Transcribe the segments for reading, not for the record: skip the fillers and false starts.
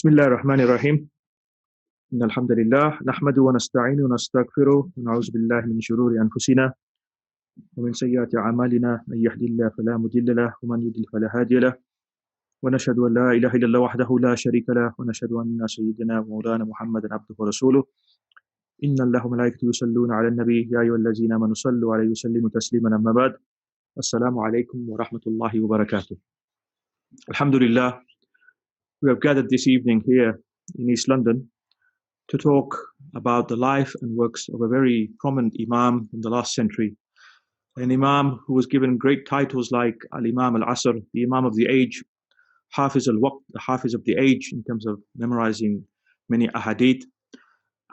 بسم الله الرحمن الرحيم إن الحمد لله نحمده ونستعينه ونستغفره ونعوذ بالله من شرور أنفسنا ومن سيئات أعمالنا من يهد الله فلا مضل له ومن يضلل فلا هادي له ونشهد أن لا إله إلا الله وحده لا شريك له ونشهد أن سيدنا ومولانا محمدا عبده ورسوله إن الله وملائكته يصلون على النبي يا أيها الذين آمنوا صلوا عليه وسلموا تسليما أما بعد السلام عليكم ورحمة الله وبركاته. Alhamdulillah, we have gathered this evening here in East London to talk about the life and works of a very prominent Imam from the last century, an Imam who was given great titles like Al-Imam Al-Asr, the Imam of the age, Hafiz Al-Waqt, the Hafiz of the age in terms of memorizing many ahadith,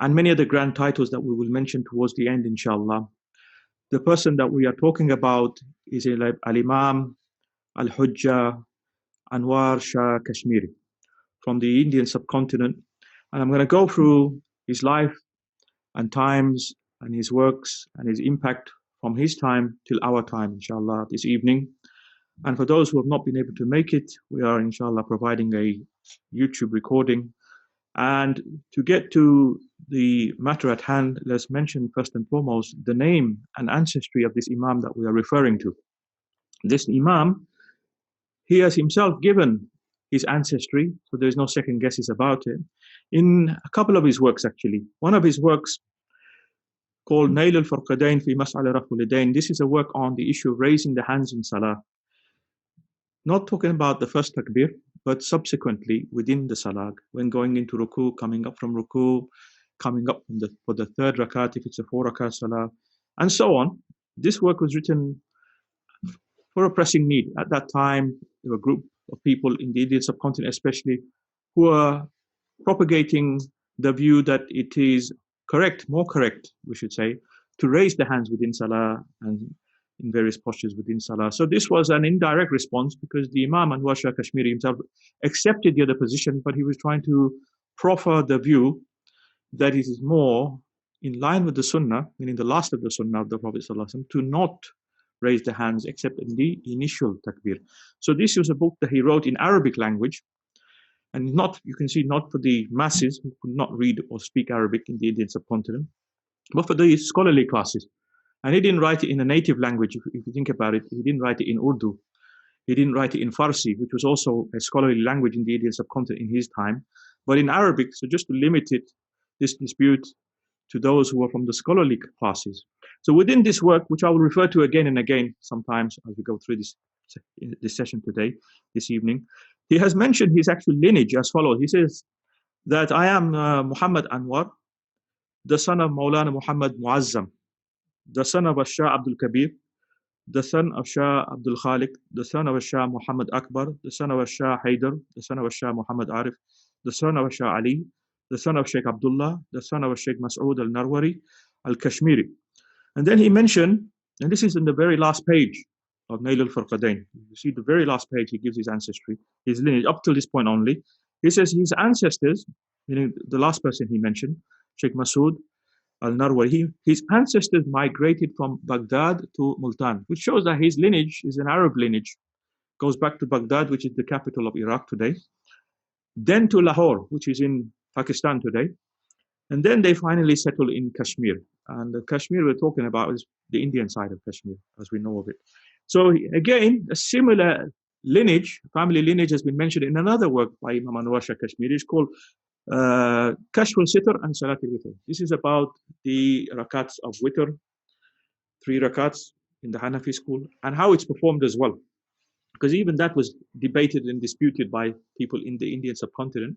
and many other grand titles that we will mention towards the end, inshallah. The person that we are talking about is Al-Imam Al-Hujjah Anwar Shah Kashmiri from the Indian subcontinent. And I'm going to go through his life and times and his works and his impact from his time till our time, inshallah, this evening. And for those who have not been able to make it, we are, inshallah, providing a YouTube recording. And to get to the matter at hand, let's mention first and foremost the name and ancestry of this Imam that we are referring to. This Imam, he has himself given his ancestry, so there's no second guesses about it, in a couple of his works actually. One of his works called Nail al-Farqadain fi Mas'ala Rafulidain. This is a work on the issue of raising the hands in Salah. Not talking about the first takbir, but subsequently within the Salah, when going into ruku, coming up from ruku, coming up from for the third rakat if it's a 4 rakat Salah, and so on. This work was written for a pressing need. At that time, there were a group of people in the Indian subcontinent especially who were propagating the view that it is correct, more correct, we should say, to raise the hands within Salah and in various postures within Salah. So this was an indirect response because the Imam Anwar Shah Kashmiri himself accepted the other position, but he was trying to proffer the view that it is more in line with the Sunnah, meaning the last of the Sunnah of the Prophet ﷺ, to not raise the hands except in the initial takbir. So this was a book that he wrote in Arabic language, and not, you can see, not for the masses who could not read or speak Arabic in the Indian subcontinent, but for the scholarly classes. And he didn't write it in a native language. If you think about it, he didn't write it in Urdu. He didn't write it in Farsi, which was also a scholarly language in the Indian subcontinent in his time, but in Arabic. So just to limit it, this dispute, to those who are from the scholarly classes. So within this work, which I will refer to again and again sometimes as we go through this session today, this evening, he has mentioned his actual lineage as follows. He says that I am Muhammad Anwar, the son of Maulana Muhammad Muazzam, the son of Shah Abdul Kabir, the son of Shah Abdul Khaliq, the son of Shah Muhammad Akbar, the son of Shah Haidar, the son of Shah Muhammad Arif, the son of Shah Ali, the son of Sheikh Abdullah, the son of Sheikh Mas'ud al-Narwari al-Kashmiri. And then he mentioned, and this is in the very last page of Nail al-Farqadain. You see the very last page, he gives his ancestry, his lineage, up till this point only. He says his ancestors, meaning the last person he mentioned, Sheikh Mas'ud al-Narwari, his ancestors migrated from Baghdad to Multan, which shows that his lineage is an Arab lineage. Goes back to Baghdad, which is the capital of Iraq today. Then to Lahore, which is in Pakistan today. And then they finally settled in Kashmir. And the Kashmir we're talking about is the Indian side of Kashmir, as we know of it. So again, a similar lineage, family lineage, has been mentioned in another work by Imam Anwar Shah Kashmiri. It's called Kashful Sitr and Salat al-Witr. This is about the rakats of Witr, 3 rakats in the Hanafi school, and how it's performed as well. Because even that was debated and disputed by people in the Indian subcontinent.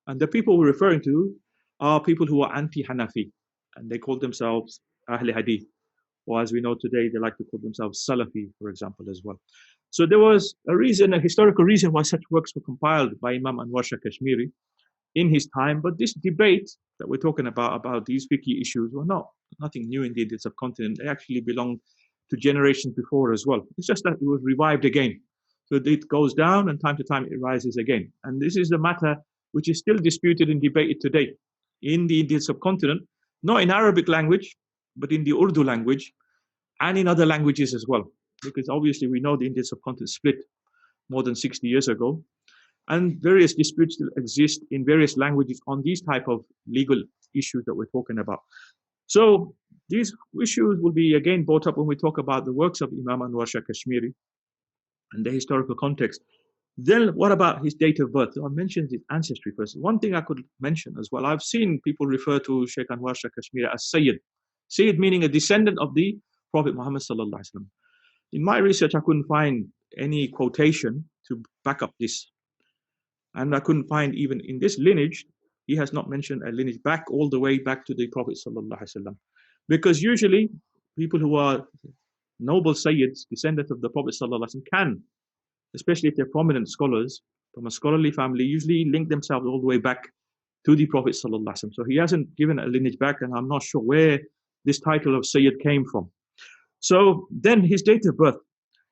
And the people we're referring to are people who are anti-Hanafi, and they call themselves Ahl Hadith, or as we know today, they like to call themselves Salafi, for example, as well. So there was a reason, a historical reason why such works were compiled by Imam Anwar Shah Kashmiri in his time, but this debate that we're talking about these fiqh issues were nothing new in the Indian subcontinent. They actually belong to generations before as well. It's just that it was revived again. So it goes down and time to time it rises again. And this is the matter which is still disputed and debated today in the Indian subcontinent, not in Arabic language, but in the Urdu language and in other languages as well. Because obviously we know the Indian subcontinent split more than 60 years ago. And various disputes still exist in various languages on these type of legal issues that we're talking about. So these issues will be again brought up when we talk about the works of Imam Anwar Shah Kashmiri and the historical context. Then what about his date of birth? So I mentioned his ancestry first. One thing I could mention as well, I've seen people refer to Shaykh Anwar Shah Kashmiri as Sayyid. Sayyid meaning a descendant of the Prophet Muhammad sallallahu alaihi wasallam. In my research, I couldn't find any quotation to back up this. And I couldn't find even in this lineage, he has not mentioned a lineage back all the way back to the Prophet sallallahu alaihi wasallam. Because usually people who are noble Sayyids, descendants of the Prophet sallallahu alaihi wasallam, can, especially if they're prominent scholars from a scholarly family, usually link themselves all the way back to the Prophet sallallahu alaihi wasallam. So he hasn't given a lineage back, and I'm not sure where this title of Sayyid came from. So then his date of birth.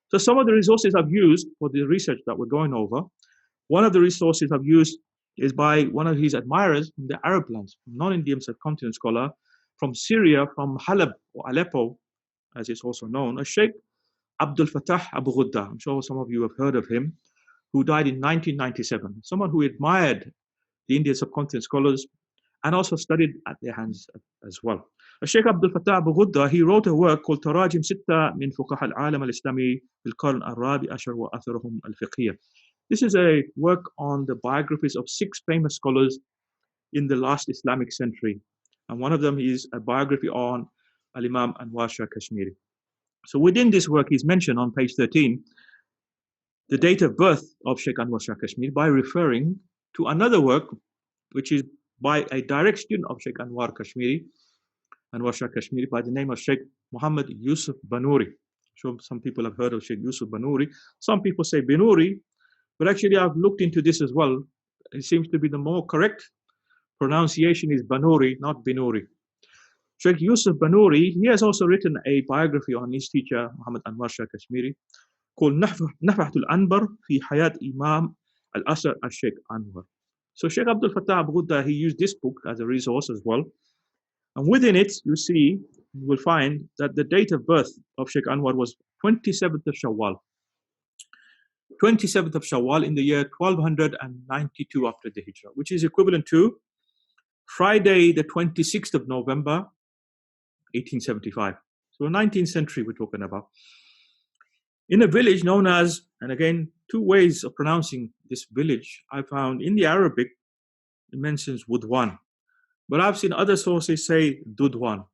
So some of the resources I've used for the research that we're going over, one of the resources I've used is by one of his admirers from the Arab lands, non-Indian subcontinent scholar from Syria, from Halab or Aleppo, as it's also known, a Sheikh Abdul Fattah Abu Ghudda. I'm sure some of you have heard of him, who died in 1997. Someone who admired the Indian subcontinent scholars and also studied at their hands as well. Sheikh Abdul Fattah Abu Ghudda, he wrote a work called تراجم ستة من فقهاء العالم الإسلامي في القرن الرابع عشر وأثرهم الفقهية. This is a work on the biographies of 6 famous scholars in the last Islamic century. And one of them is a biography on Al-Imam Anwar Shah Kashmiri. So within this work, he's mentioned on page 13, the date of birth of Shaykh Anwar Shah Kashmiri by referring to another work, which is by a direct student of Shaykh Anwar Shah Kashmiri, by the name of Shaykh Muhammad Yusuf Banuri. I'm sure some people have heard of Shaykh Yusuf Banuri. Some people say Binuri, but actually I've looked into this as well. It seems to be the more correct pronunciation is Banuri, not Binuri. Shaykh Yusuf Banuri, he has also written a biography on his teacher, Muhammad Anwar Shah Kashmiri, called Nafhatul Anbar fi Hayat Imam Al-Azhar of Shaykh Anwar. So Shaykh Abdul Fattah Abu Ghudda, he used this book as a resource as well. And within it, you will find that the date of birth of Shaykh Anwar was 27th of Shawwal. 27th of Shawwal in the year 1292 after the Hijrah, which is equivalent to Friday, the 26th of November, 1875. So 19th century we're talking about. In a village known as, and again, 2 ways of pronouncing this village I found in the Arabic, it mentions Wudwan. But I've seen other sources say Dudwan.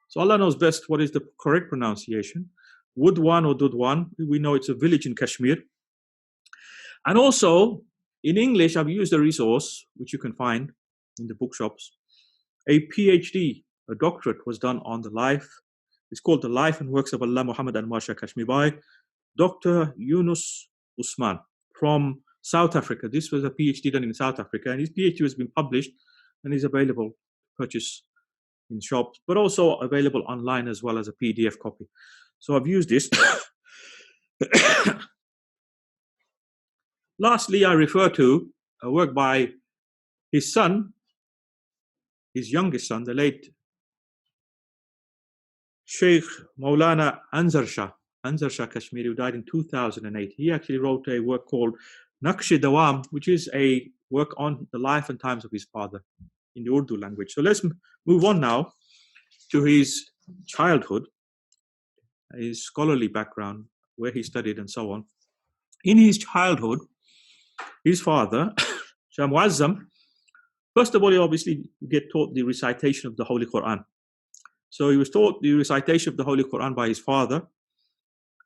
So Allah knows best what is the correct pronunciation. Wudwan or Dudwan, we know it's a village in Kashmir. And also, in English, I've used a resource, which you can find in the bookshops. A PhD, a doctorate, was done on the life. It's called The Life and Works of Allah Muhammad Anwar Shah Kashmiri by Dr. Yunus Usman from South Africa. This was a PhD done in South Africa, and his PhD has been published and is available to purchase in shops, but also available online as well as a PDF copy. So I've used this. Lastly, I refer to a work by his son, his youngest son, the late Sheikh Maulana Anwar Shah Kashmiri, who died in 2008. He actually wrote a work called Naqsh-e-Dawam, which is a work on the life and times of his father in the Urdu language. So let's move on now to his childhood, his scholarly background, where he studied and so on. In his childhood, his father, Shah Muazzam, first of all, he obviously get taught the recitation of the Holy Quran. So he was taught the recitation of the Holy Quran by his father.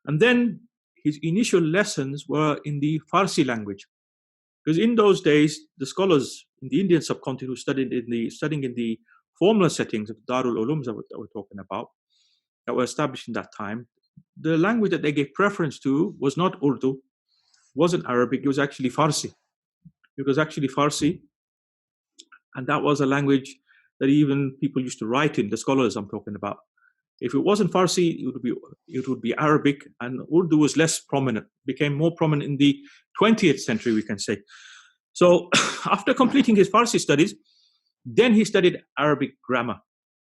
And then his initial lessons were in the Farsi language. Because in those days, the scholars in the Indian subcontinent who studying in the formal settings of Darul Ulums that we're talking about, that were established in that time, the language that they gave preference to was not Urdu, wasn't Arabic, it was actually Farsi. It was actually Farsi, and that was a language that even people used to write in, the scholars I'm talking about. If it wasn't Farsi, it would be Arabic, and Urdu was less prominent, became more prominent in the 20th century, we can say. So after completing his Farsi studies, then he studied Arabic grammar.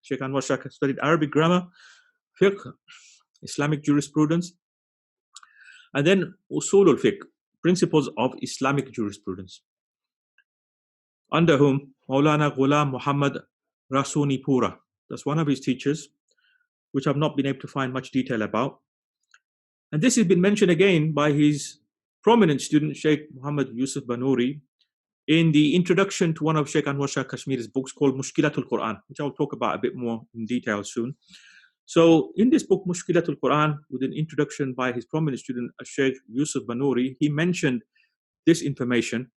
Shaykh Anwar Shah studied Arabic grammar, fiqh, Islamic jurisprudence, and then usul al-fiqh. Principles of Islamic Jurisprudence, under whom Maulana Ghulam Muhammad Rasuni Pura, that's one of his teachers, which I've not been able to find much detail about. And this has been mentioned again by his prominent student, Shaykh Muhammad Yusuf Banuri, in the introduction to one of Shaykh Anwar Shah Kashmiri's books called Mushkilatul Quran, which I'll talk about a bit more in detail soon. So in this book, Mushkilatul Quran, with an introduction by his prominent student, Shaykh Yusuf Banuri, he mentioned this information.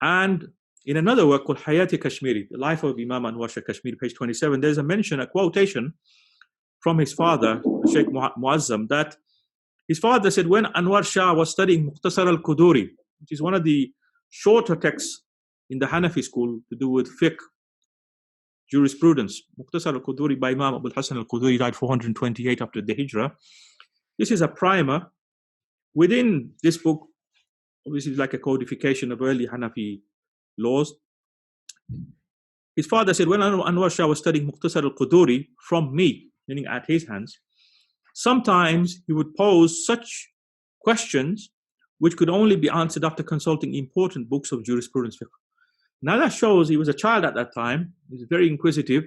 And in another work called Hayat Kashmiri, the life of Imam Anwar Shah Kashmiri, page 27, there's a mention, a quotation from his father, Shaykh Muazzam, that his father said when Anwar Shah was studying Mukhtasar al-Quduri, which is one of the shorter texts in the Hanafi school to do with fiqh, jurisprudence. Mukhtasar al-Quduri by Imam Abul Hasan al-Quduri, died 428 after the Hijrah. This is a primer. Within this book, obviously like a codification of early Hanafi laws. His father said when Anwar Shah was studying Mukhtasar al-Quduri from me, meaning at his hands, sometimes he would pose such questions which could only be answered after consulting important books of jurisprudence. Now that shows he was a child at that time, he was very inquisitive,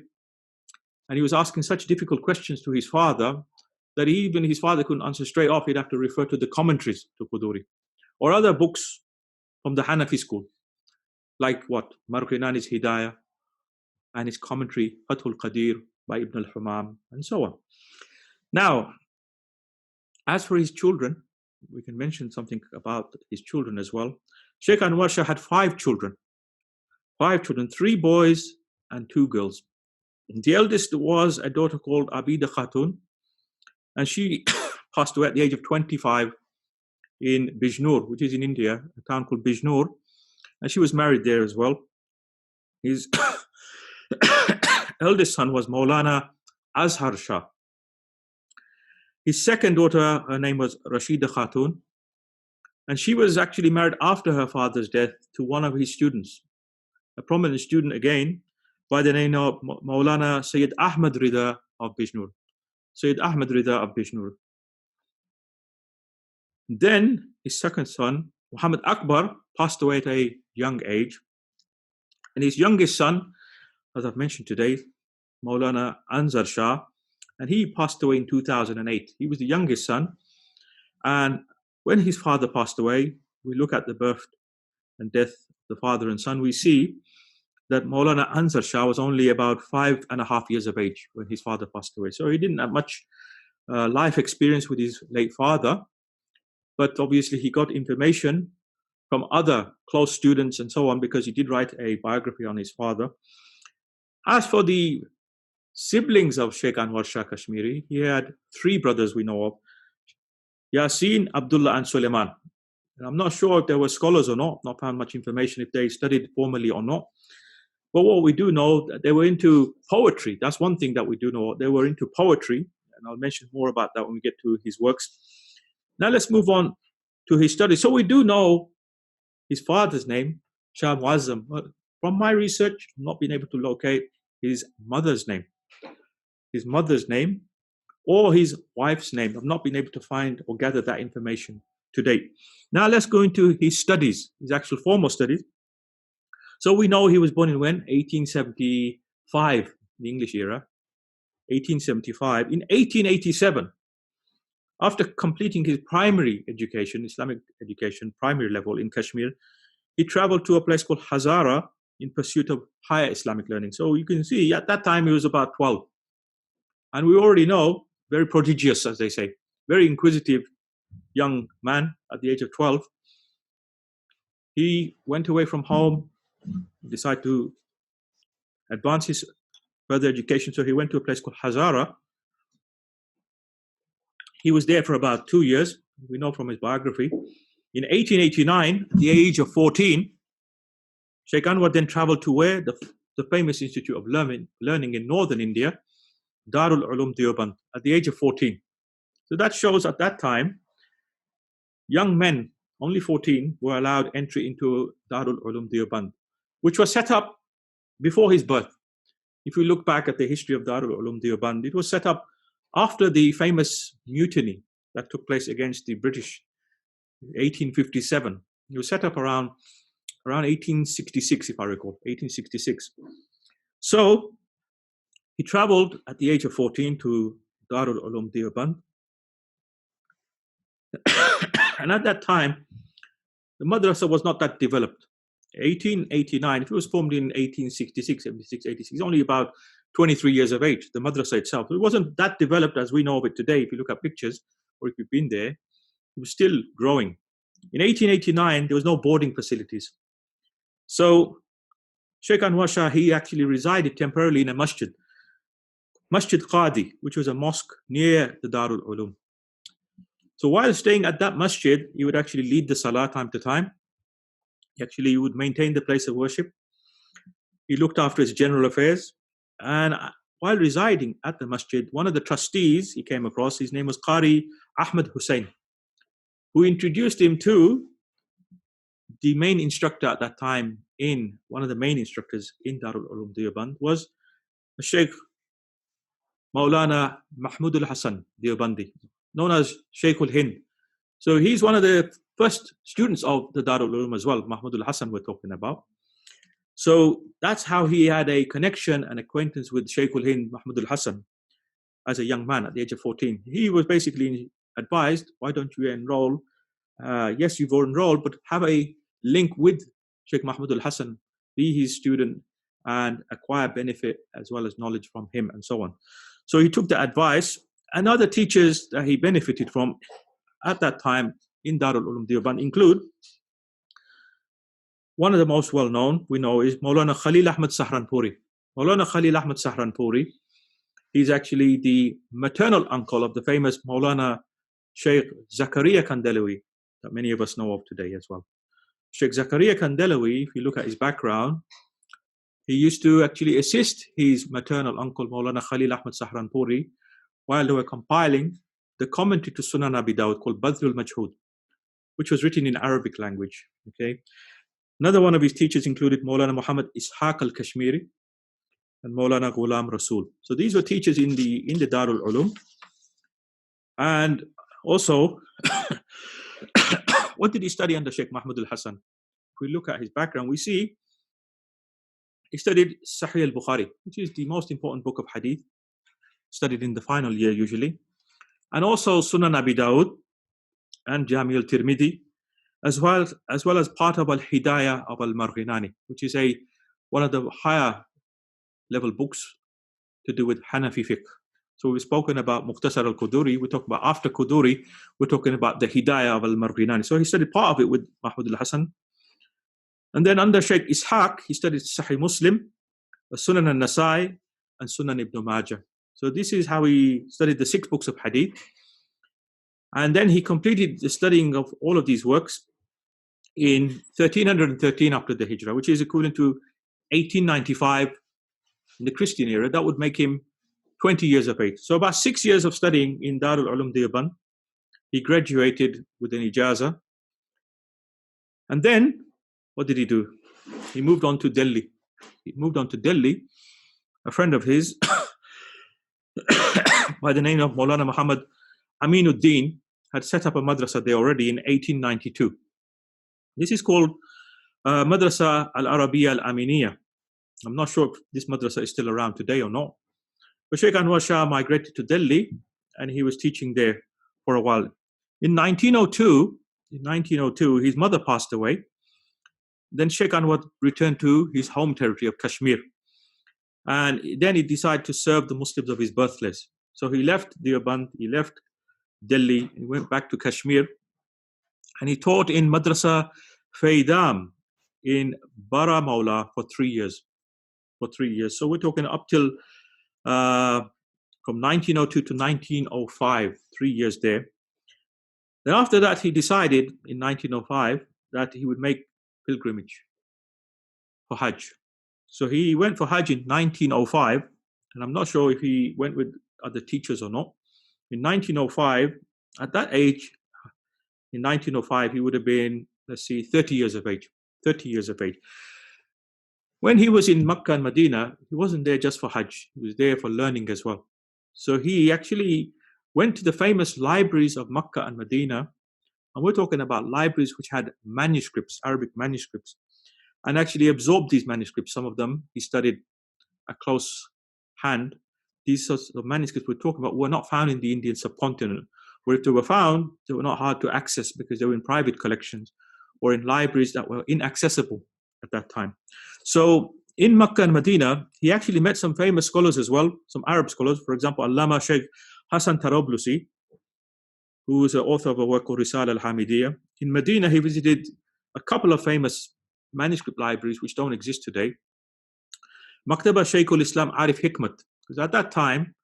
and he was asking such difficult questions to his father that even his father couldn't answer straight off. He'd have to refer to the commentaries to Quduri or other books from the Hanafi school, like what? Marqinani's Hidayah and his commentary Fathul Qadir by Ibn al-Humam and so on. Now, as for his children, we can mention something about his children as well. Shaykh Anwar Shah had 5 children. 3 boys and 2 girls. The eldest was a daughter called Abida Khatun, and she passed away at the age of 25 in Bijnor, which is in India, a town called Bijnor, and she was married there as well. His eldest son was Maulana Al-Azhar Shah. His second daughter, her name was Rashida Khatun, and she was actually married after her father's death to one of his students, a prominent student again, by the name of Maulana Sayyid Ahmed Rida of Bijnor. Sayyid Ahmed Rida of Bijnor. Then his second son, Muhammad Akbar, passed away at a young age. And his youngest son, as I've mentioned today, Maulana Anwar Shah, and he passed away in 2008. He was the youngest son. And when his father passed away, we look at the birth and death of the father and son, we see that Maulana Anwar Shah was only about 5.5 years of age when his father passed away. So he didn't have much life experience with his late father, but obviously he got information from other close students and so on, because he did write a biography on his father. As for the siblings of Shaykh Anwar Shah Kashmiri, he had 3 brothers we know of, Yasin, Abdullah and Suleiman. And I'm not sure if they were scholars or not found much information if they studied formally or not. But what we do know, that they were into poetry. That's one thing that we do know. They were into poetry, and I'll mention more about that when we get to his works. Now let's move on to his studies. So we do know his father's name, Shah Muazzam. From my research, I've not been able to locate his mother's name. His mother's name or his wife's name. I've not been able to find or gather that information to date. Now let's go into his studies, his actual formal studies. So we know he was born in when? 1875, the English era. 1875. In 1887, after completing his primary education, Islamic education, primary level in Kashmir, he traveled to a place called Hazara in pursuit of higher Islamic learning. So you can see at that time he was about 12. And we already know, very prodigious, as they say, very inquisitive young man at the age of 12. He went away from home, decided to advance his further education. So he went to a place called Hazara. He was there for about 2 years. We know from his biography. In 1889, at the age of 14, Shaykh Anwar then traveled to where? The famous Institute of Learning in northern India, Darul Ulum Deoband, at the age of 14. So that shows at that time, young men, only 14, were allowed entry into Darul Ulum Deoband, which was set up before his birth. If we look back at the history of Darul Ulum Deoband, it was set up after the famous mutiny that took place against the British 1857. It was set up around 1866, if I recall, 1866. So he traveled at the age of 14 to Darul Ulum Deoband. And at that time, the madrasa was not that developed. 1889, if it was formed in 1866, 76, 86, only about 23 years of age, the madrasa itself. It wasn't that developed as we know of it today. If you look at pictures, or if you've been there, it was still growing. In 1889, there was no boarding facilities. So Shaykh Anwar Shah, he actually resided temporarily in a masjid Qadi, which was a mosque near the Darul Ulum. So while staying at that masjid, he would actually lead the Salah time to time. He would maintain the place of worship. He looked after his general affairs. And while residing at the masjid, one of the trustees he came across, his name was Qari Ahmed Hussain, who introduced him to the main instructor at that time one of the main instructors in Darul Ulum Deoband was Shaykh Maulana Mahmud al-Hasan Deobandi, known as Shaykh al-Hind. So he's one of the first students of the Darul Ulum as well, Mahmud al-Hasan we're talking about. So that's how he had a connection and acquaintance with Shaykh al-Hind, Mahmud al-Hasan, as a young man at the age of 14. He was basically advised, why don't you enroll? Yes, you've enrolled, but have a link with Shaykh Mahmud al-Hasan, be his student, and acquire benefit as well as knowledge from him and so on. So he took the advice, and other teachers that he benefited from at that time in Darul Ulum Deoband include one of the most well-known we know is Maulana Khalil Ahmed Sahranpuri. Maulana Khalil Ahmed Sahranpuri, he's actually the maternal uncle of the famous Maulana Shaykh Zakaria Kandelawi that many of us know of today as well. Shaykh Zakaria Kandelawi, if you look at his background, he used to actually assist his maternal uncle Maulana Khalil Ahmed Sahranpuri while they were compiling the commentary to Sunan Abi Dawud called Badrul Majhud, which was written in Arabic language. Okay. Another one of his teachers included Maulana Muhammad Ishaq al-Kashmiri and Maulana Ghulam Rasul. So these were teachers in the Darul Ulum. And also, what did he study under Shaykh Mahmud al-Hasan? If we look at his background, we see he studied Sahih al-Bukhari, which is the most important book of Hadith, studied in the final year usually. And also Sunan Abi Dawud and Jami al-Tirmidhi, as well as part of Al-Hidayah of Al-Marghinani, which is one of the higher level books to do with Hanafi fiqh. So we've spoken about Mukhtasar al-Quduri, we talk about after Quduri, we're talking about the Hidayah of Al-Marghinani. So he studied part of it with Mahmud al-Hasan. And then under Shaykh Ishaq, he studied Sahih Muslim, Sunan al-Nasai, and Sunan Ibn Majah. So this is how he studied the 6 books of Hadith. And then he completed the studying of all of these works in 1313 after the Hijrah, which is equivalent to 1895 in the Christian era. That would make him 20 years of age. So about 6 years of studying in Darul Ulum Deoband. He graduated with an ijazah. And then, what did he do? He moved on to Delhi. A friend of his by the name of Maulana Muhammad Aminuddin had set up a madrasa there already in 1892. This is called Madrasa Al-Arabiya Al-Aminiya. I'm not sure if this madrasa is still around today or not. But Shaykh Anwar Shah migrated to Delhi and he was teaching there for a while. In 1902, his mother passed away. Then Shaykh Anwar returned to his home territory of Kashmir. And then he decided to serve the Muslims of his birthplace. So he left Deoband, he left Delhi, he went back to Kashmir. And he taught in Madrasa Faidam in Baramulla for 3 years. So we're talking up till from 1902 to 1905, 3 years there. Then after that, he decided in 1905 that he would make pilgrimage for Hajj. So he went for Hajj in 1905, and I'm not sure if he went with other teachers or not. In 1905, at that age, in 1905, he would have been, 30 years of age. When he was in Makkah and Medina, he wasn't there just for Hajj. He was there for learning as well. So he actually went to the famous libraries of Makkah and Medina And we're talking about libraries which had manuscripts, Arabic manuscripts, and actually absorbed these manuscripts. Some of them he studied at close hand. These sorts of manuscripts we're talking about were not found in the Indian subcontinent, where if they were found, they were not hard to access because they were in private collections or in libraries that were inaccessible at that time. So in Makkah and Medina, he actually met some famous scholars as well, some Arab scholars. For example, Allama Shaykh Hasan Tarablusi, who is the author of a work called Risala al-Hamidiyya. In Medina, he visited a couple of famous manuscript libraries which don't exist today. Maktaba Shaykh al-Islam Arif Hikmat, because at that time,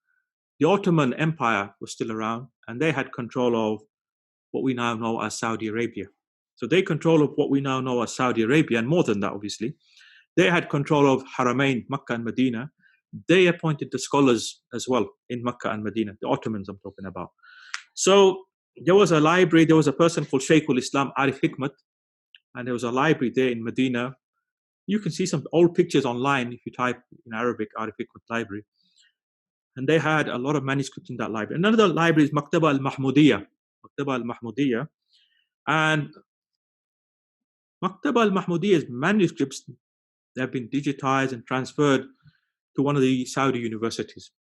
the Ottoman Empire was still around and they had control of what we now know as Saudi Arabia. So they control of what we now know as Saudi Arabia, and more than that, obviously. They had control of Haramain, Makkah and Medina. They appointed the scholars as well in Makkah and Medina, the Ottomans I'm talking about. So there was a library, there was a person called Shaykh al-Islam Arif Hikmat, and there was a library there in Medina. You can see some old pictures online if you type in Arabic, Arif Hikmat library. And they had a lot of manuscripts in that library. Another library is Maktaba al-Mahmudiyya. Maktaba al-Mahmudiyya. And Maktaba al-Mahmudiyya's manuscripts, they have been digitized and transferred to one of the Saudi universities.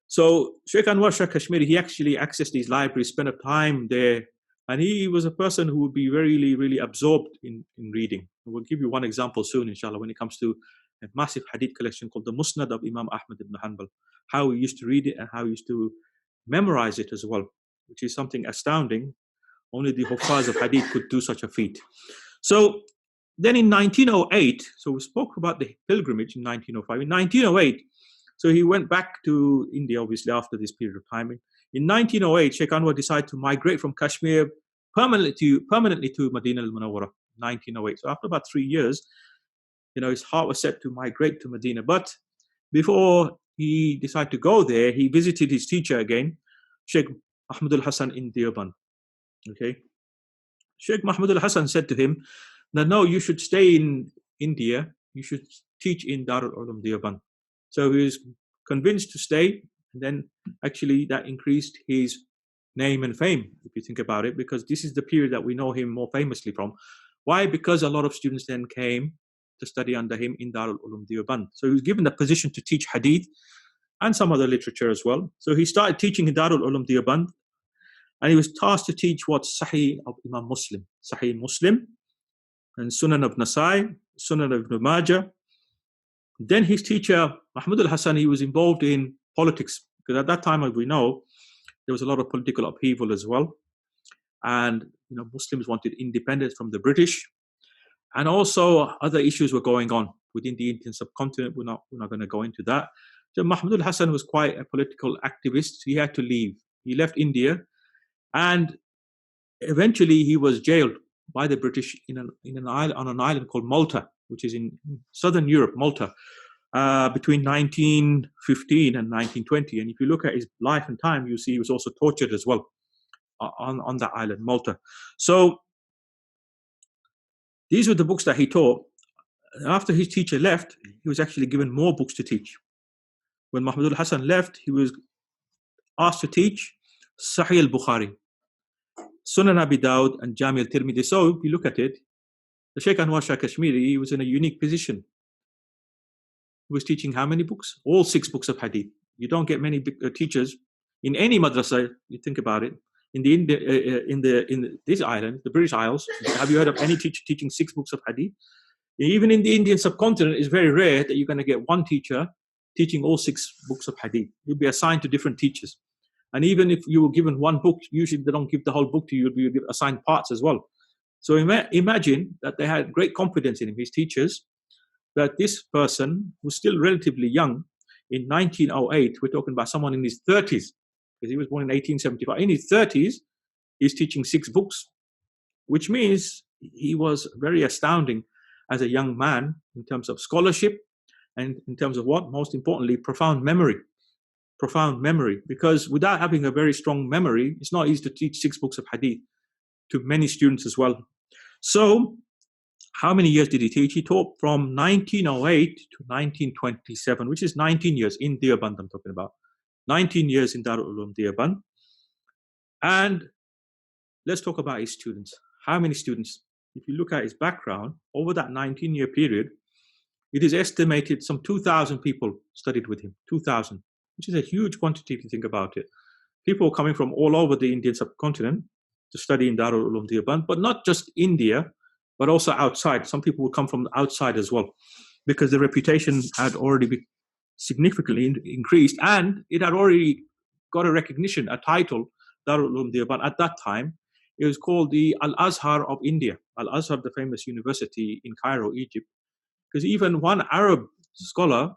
So Shaykh Anwar Shah Kashmiri, he actually accessed these libraries, spent a time there, and he was a person who would be really, really absorbed in reading. We'll give you one example soon, inshallah, when it comes to a massive hadith collection called the Musnad of Imam Ahmed ibn Hanbal, how he used to read it and how he used to memorize it as well, which is something astounding. Only the Huffaz of hadith could do such a feat. So then in 1908, so we spoke about the pilgrimage in 1905. In 1908, so he went back to India, obviously, after this period of time. In 1908, Shaykh Anwar decided to migrate from Kashmir permanently to Medina al-Munawwara, 1908. So after about 3 years, his heart was set to migrate to Medina. But before he decided to go there, he visited his teacher again, Shaykh Mahmud al-Hasan in Deoband. Okay. Shaykh Mahmud al-Hasan said to him, no, you should stay in India. You should teach in Darul Ulum Deoband. So he was convinced to stay, and then actually that increased his name and fame, if you think about it, because this is the period that we know him more famously from. Why? Because a lot of students then came to study under him in Darul Ulum Deoband. So he was given the position to teach hadith and some other literature as well. So he started teaching in Darul Ulum Deoband, and he was tasked to teach what's Sahih of Imam Muslim, Sahih Muslim, and Sunan of Nasai, Sunan of Ibn Majah. Then his teacher, Mahmud al-Hasan, he was involved in politics, because at that time, as we know, there was a lot of political upheaval as well. And Muslims wanted independence from the British. And also other issues were going on within the Indian subcontinent. We're not going to go into that. So Mahmud al-Hasan was quite a political activist. He had to leave. He left India, and eventually he was jailed by the British on an island called Malta, which is in southern Europe, Malta, between 1915 and 1920. And if you look at his life and time, you see he was also tortured as well on that island, Malta. So these were the books that he taught. After his teacher left, he was actually given more books to teach. When Mahmud al-Hasan left, he was asked to teach Sahih al-Bukhari, Sunan Abi Dawud, and Jami al-Tirmidhi. So if you look at it, the Shaykh Anwar Shah Kashmiri, he was in a unique position. He was teaching how many books? All 6 books of hadith. You don't get many teachers in any madrasa. You think about it. In this island, the British Isles, have you heard of any teacher teaching 6 books of hadith? Even in the Indian subcontinent, it's very rare that you're going to get one teacher teaching all 6 books of hadith. You'll be assigned to different teachers. And even if you were given one book, usually they don't give the whole book to you. You'll be assigned parts as well. So imagine that they had great confidence in him, his teachers, that this person was still relatively young. In 1908, we're talking about someone in his 30s, because he was born in 1875. In his 30s, he's teaching 6 books, which means he was very astounding as a young man in terms of scholarship and in terms of what? Most importantly, profound memory. Profound memory. Because without having a very strong memory, it's not easy to teach 6 books of hadith to many students as well. So, how many years did he teach? He taught from 1908 to 1927, which is 19 years in Deoband I'm talking about. 19 years in Darul Ulum Deoband. And let's talk about his students. How many students? If you look at his background, over that 19-year period, it is estimated some 2,000 people studied with him. 2,000, which is a huge quantity if you think about it. People coming from all over the Indian subcontinent to study in Darul Uloom Deoband, but not just India, but also outside. Some people would come from outside as well, because the reputation had already been significantly increased, and it had already got a recognition, a title, Darul Uloom Deoband. At that time, it was called the Al-Azhar of India. Al-Azhar, the famous university in Cairo, Egypt. Because even one Arab scholar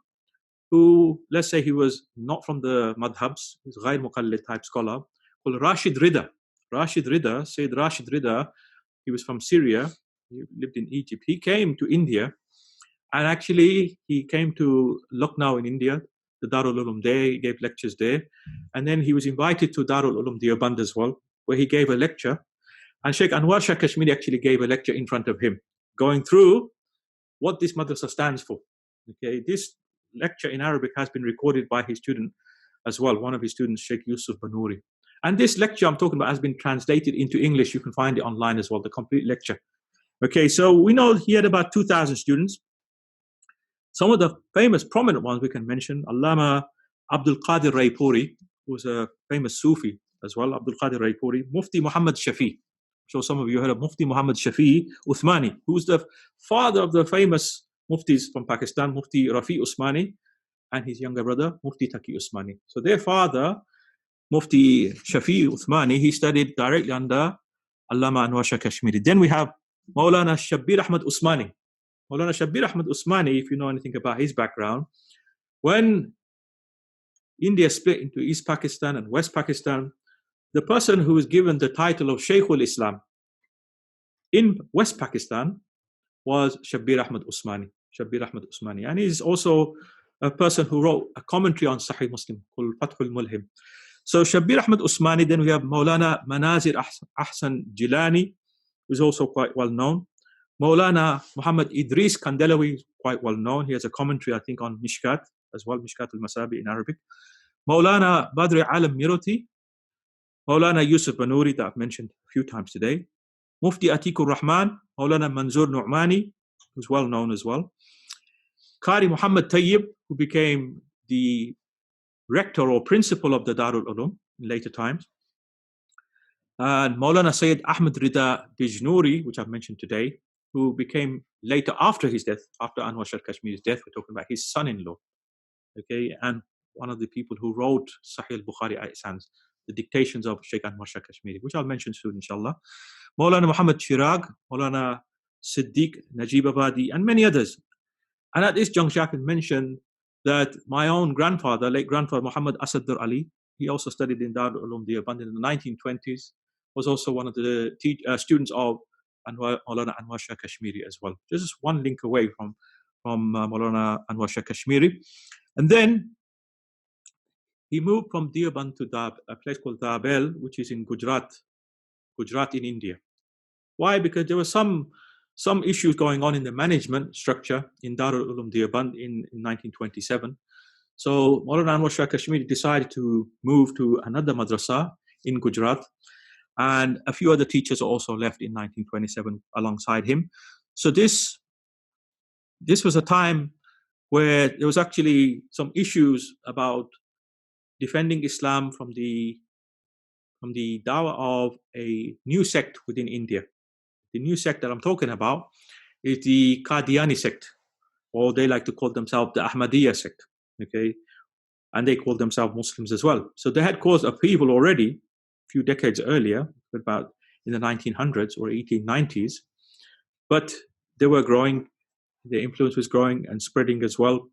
who, let's say he was not from the madhabs, he's a Ghair Muqallid type scholar, called Rashid Rida. Rashid Rida, Sayyid Rashid Rida, he was from Syria, he lived in Egypt. He came to India, and actually he came to Lucknow in India, the Darul Uloom there, he gave lectures there. And then he was invited to Darul Uloom Deoband as well, where he gave a lecture. And Shaykh Anwar Shah Kashmiri actually gave a lecture in front of him, going through what this madrasa stands for. Okay, this lecture in Arabic has been recorded by his student as well, one of his students, Sheikh Yusuf Banuri. And this lecture I'm talking about has been translated into English. You can find it online as well, the complete lecture. Okay, so we know he had about 2,000 students. Some of the famous, prominent ones we can mention, Allama Abdul Qadir Raipuri, who's a famous Sufi as well, Abdul Qadir Raipuri, Mufti Muhammad Shafi. I'm sure some of you heard of Mufti Muhammad Shafi Uthmani, who's the father of the famous Muftis from Pakistan, Mufti Rafi Usmani, and his younger brother, Mufti Taqi Usmani. So their father, Mufti Shafi Uthmani, he studied directly under Allama Anwar Shah Kashmiri. Then we have Maulana Shabbir Ahmad Usmani. Maulana Shabbir Ahmad Usmani, if you know anything about his background, when India split into East Pakistan and West Pakistan, the person who was given the title of Shaykhul Islam in West Pakistan was Shabbir Ahmad Usmani. Shabbir Ahmad Usmani. And he's also a person who wrote a commentary on Sahih Muslim called Fathul Mulhim. So Shabbir Ahmad Usmani, then we have Maulana Manazir Ahsan Jilani, who's also quite well known. Maulana Muhammad Idris Kandelawi is quite well known. He has a commentary, I think, on Mishkat as well, Mishkat al-Masabi in Arabic. Maulana Badri Alam Miroti, Maulana Yusuf Banuri, that I've mentioned a few times today. Mufti Atikur Rahman, Maulana Manzoor Nu'mani, who's well known as well. Qari Muhammad Tayyib, who became the rector or principal of the Darul Uloom in later times. And Maulana Sayyid Ahmed Rida Bijnouri, which I've mentioned today, who became later after his death, after Anwar Shah Kashmiri's death, we're talking about his son-in-law, okay, and one of the people who wrote Sahih al-Bukhari Ahsan, the dictations of Shaykh Anwar Shah Kashmiri, which I'll mention soon, inshallah. Maulana Muhammad Chirag, Maulana Siddiq Najib Abadi, and many others. And at this juncture, I can mention that my own grandfather, late grandfather Muhammad Asadur Ali, he also studied in Darul Uloom Deoband in the 1920s, was also one of the students of Maulana Anwar Shah Kashmiri as well. Just one link away from Maulana Anwar Shah Kashmiri. And then he moved from Deoband to a place called Dabel, which is in Gujarat in India. Why? Because there were some issues going on in the management structure in Darul Uloom Deoband in 1927. So Maulana Anwar Shah Kashmiri decided to move to another madrasa in Gujarat, and a few other teachers also left in 1927 alongside him. So this was a time where there was actually some issues about defending Islam from the dawah of a new sect within India. The new sect that I'm talking about is the Qadiani sect, or they like to call themselves the Ahmadiyya sect, okay? And they call themselves Muslims as well. So they had caused upheaval already a few decades earlier, about in the 1900s or 1890s, but they were growing, their influence was growing and spreading as well.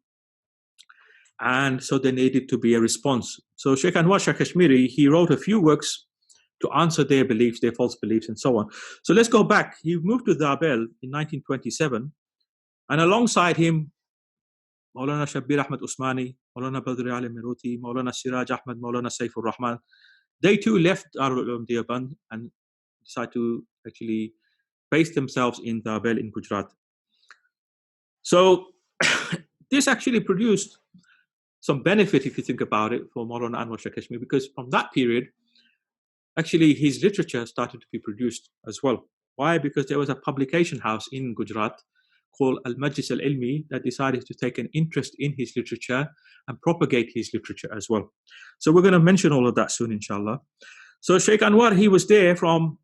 And so there needed to be a response. So Shaykh Anwar Shah Kashmiri, he wrote a few works to answer their beliefs, their false beliefs, and so on. So let's go back. He moved to Dabel in 1927, and alongside him, Maulana Shabbir Ahmad Usmani, Maulana Badri Ali Miroti, Maulana Siraj Ahmad, Maulana Saifur Rahman, they too left Darul Uloom Deoband and decided to actually base themselves in Dabel in Gujarat. So this actually produced some benefit, if you think about it, for Maulana Anwar Shah Kashmiri, because from that period, actually his literature started to be produced as well. Why? Because there was a publication house in Gujarat called Al-Majlis Al-Ilmi that decided to take an interest in his literature and propagate his literature as well. So we're going to mention all of that soon, inshallah. So Sheikh Anwar, he was there from,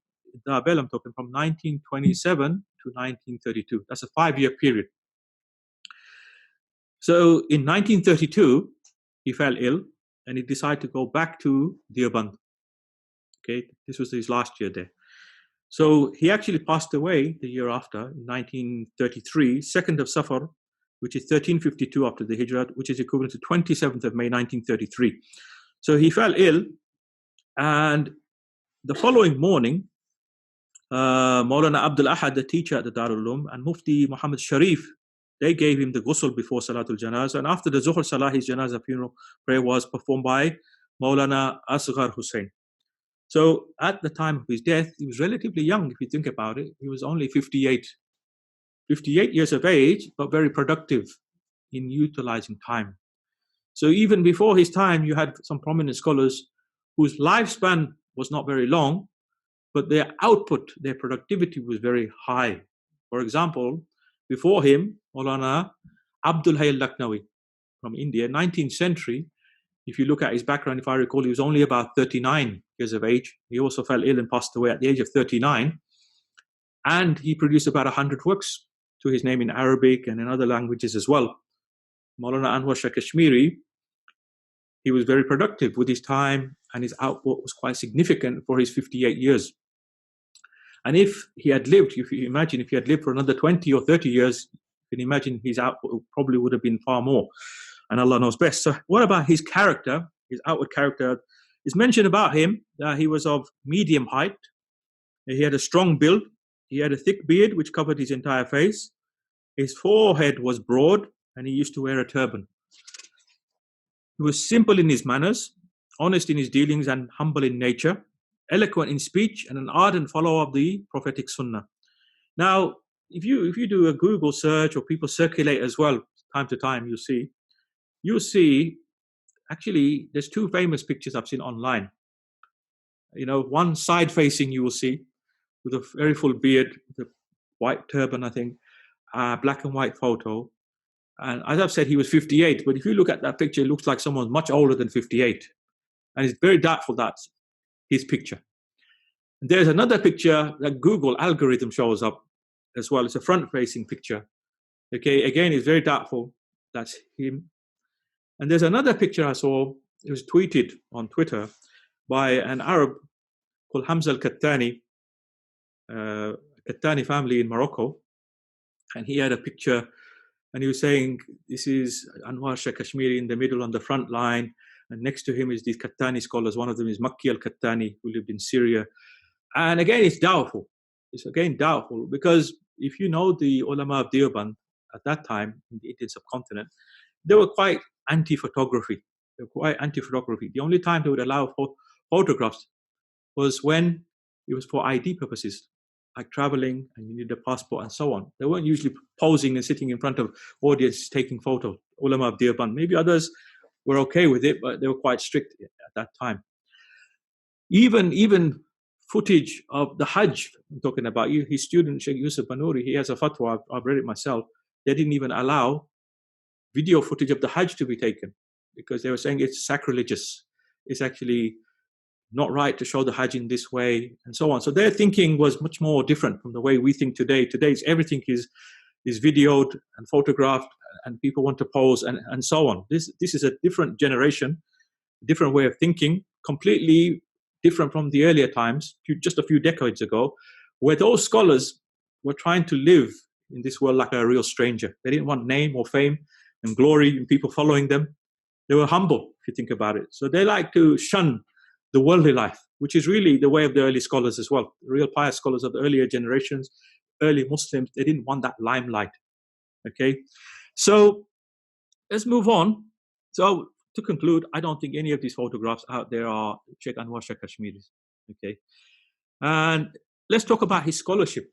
I'm talking from 1927 to 1932. That's a 5-year period. So in 1932, he fell ill and he decided to go back to Deoband. Okay, this was his last year there. So he actually passed away the year after, in 1933, 2nd of Safar, which is 1352 after the Hijrah, which is equivalent to 27th of May 1933. So he fell ill, and the following morning, Maulana Abdul Ahad, the teacher at the Darul Uloom, and Mufti Muhammad Sharif, they gave him the ghusl before Salatul Janazah. And after the Zuhr Salah, his Janazah funeral prayer was performed by Maulana Asghar Hussain. So at the time of his death, he was relatively young, if you think about it. He was only 58 years of age, but very productive in utilizing time. So even before his time, you had some prominent scholars whose lifespan was not very long, but their output, their productivity was very high. For example, before him, Maulana Abdul Hayy al-Laknawi from India, 19th century. If you look at his background, if I recall, he was only about 39 years of age. He also fell ill and passed away at the age of 39. And he produced about 100 works to his name in Arabic and in other languages as well. Maulana Anwar Shah Kashmiri, he was very productive with his time, and his output was quite significant for his 58 years. And if he had lived, if you imagine, if he had lived for another 20 or 30 years, you can imagine his output probably would have been far more. And Allah knows best. So what about his character? His outward character is mentioned about him that he was of medium height. He had a strong build. He had a thick beard which covered his entire face. His forehead was broad and he used to wear a turban. He was simple in his manners, honest in his dealings and humble in nature, eloquent in speech and an ardent follower of the prophetic sunnah. Now, if you do a Google search or people circulate as well, time to time, you'll see, actually, there's 2 famous pictures I've seen online. You know, one side facing you will see with a very full beard, with a white turban, I think, black and white photo. And as I've said, he was 58. But if you look at that picture, it looks like someone much older than 58. And it's very doubtful that's his picture. And there's another picture that Google algorithm shows up as well. It's a front-facing picture. Okay, again, it's very doubtful that's him. And there's another picture I saw, it was tweeted on Twitter by an Arab called Hamza al-Kattani, Kattani family in Morocco. And he had a picture and he was saying, this is Anwar Shah Kashmiri in the middle on the front line. And next to him is these Kattani scholars. One of them is Makki al-Kattani, who lived in Syria. And again, it's doubtful. It's again doubtful because if you know the ulama of Deoband at that time in the Indian subcontinent, they were quite anti-photography. The only time they would allow photographs was when it was for ID purposes, like traveling and you need a passport and so on. They weren't usually posing and sitting in front of audience taking photos. Ulama of Deoband. Maybe others were okay with it, but they were quite strict at that time. Even footage of the Hajj, I'm talking about, his student, Shaykh Yusuf Banuri, he has a fatwa, I've read it myself. They didn't even allow video footage of the Hajj to be taken because they were saying it's sacrilegious. It's actually not right to show the Hajj in this way and so on. So their thinking was much more different from the way we think today. Today's everything is videoed and photographed and people want to pose and so on. This is a different generation, different way of thinking, completely different from the earlier times, just a few decades ago, where those scholars were trying to live in this world like a real stranger. They didn't want name or fame and glory and people following them. They were humble, if you think about it. So they like to shun the worldly life, which is really the way of the early scholars as well. The real pious scholars of the earlier generations, early Muslims, they didn't want that limelight. Okay, so let's move on. So to conclude, I don't think any of these photographs out there are Sheikh Anwar Shah Kashmiri's. Okay, and let's talk about his scholarship.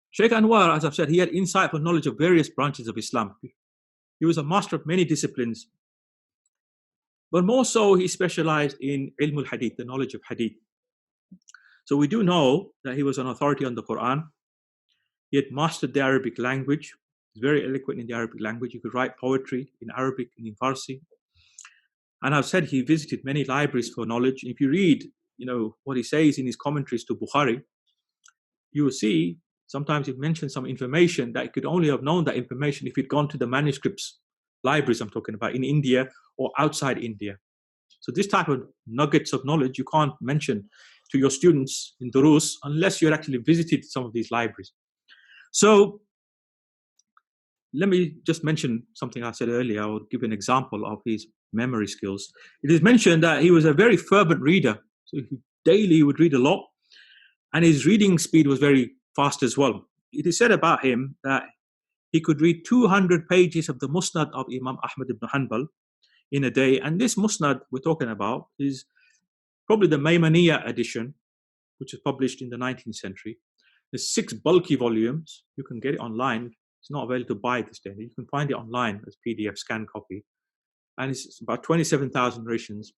Sheikh Anwar, as I've said, he had insightful knowledge of various branches of Islam. He was a master of many disciplines. But more so, he specialized in ilm al-hadith, the knowledge of hadith. So we do know that he was an authority on the Quran. He had mastered the Arabic language. He's very eloquent in the Arabic language. He could write poetry in Arabic and in Farsi. And I've said he visited many libraries for knowledge. If you read, what he says in his commentaries to Bukhari, you will see sometimes he mentions some information that he could only have known that information if he'd gone to the manuscripts, libraries I'm talking about, in India or outside India. So this type of nuggets of knowledge you can't mention to your students in Durus unless you've actually visited some of these libraries. So let me just mention something I said earlier. I will give an example of his memory skills. It is mentioned that he was a very fervent reader. So daily he would read a lot, and his reading speed was very fast as well. It is said about him that he could read 200 pages of the Musnad of Imam Ahmed ibn Hanbal in a day. And this Musnad we're talking about is probably the Maymaniyah edition, which was published in the 19th century. There's 6 bulky volumes. You can get it online. It's not available to buy this day. You can find it online as PDF scan copy. And it's about 27,000 narrations.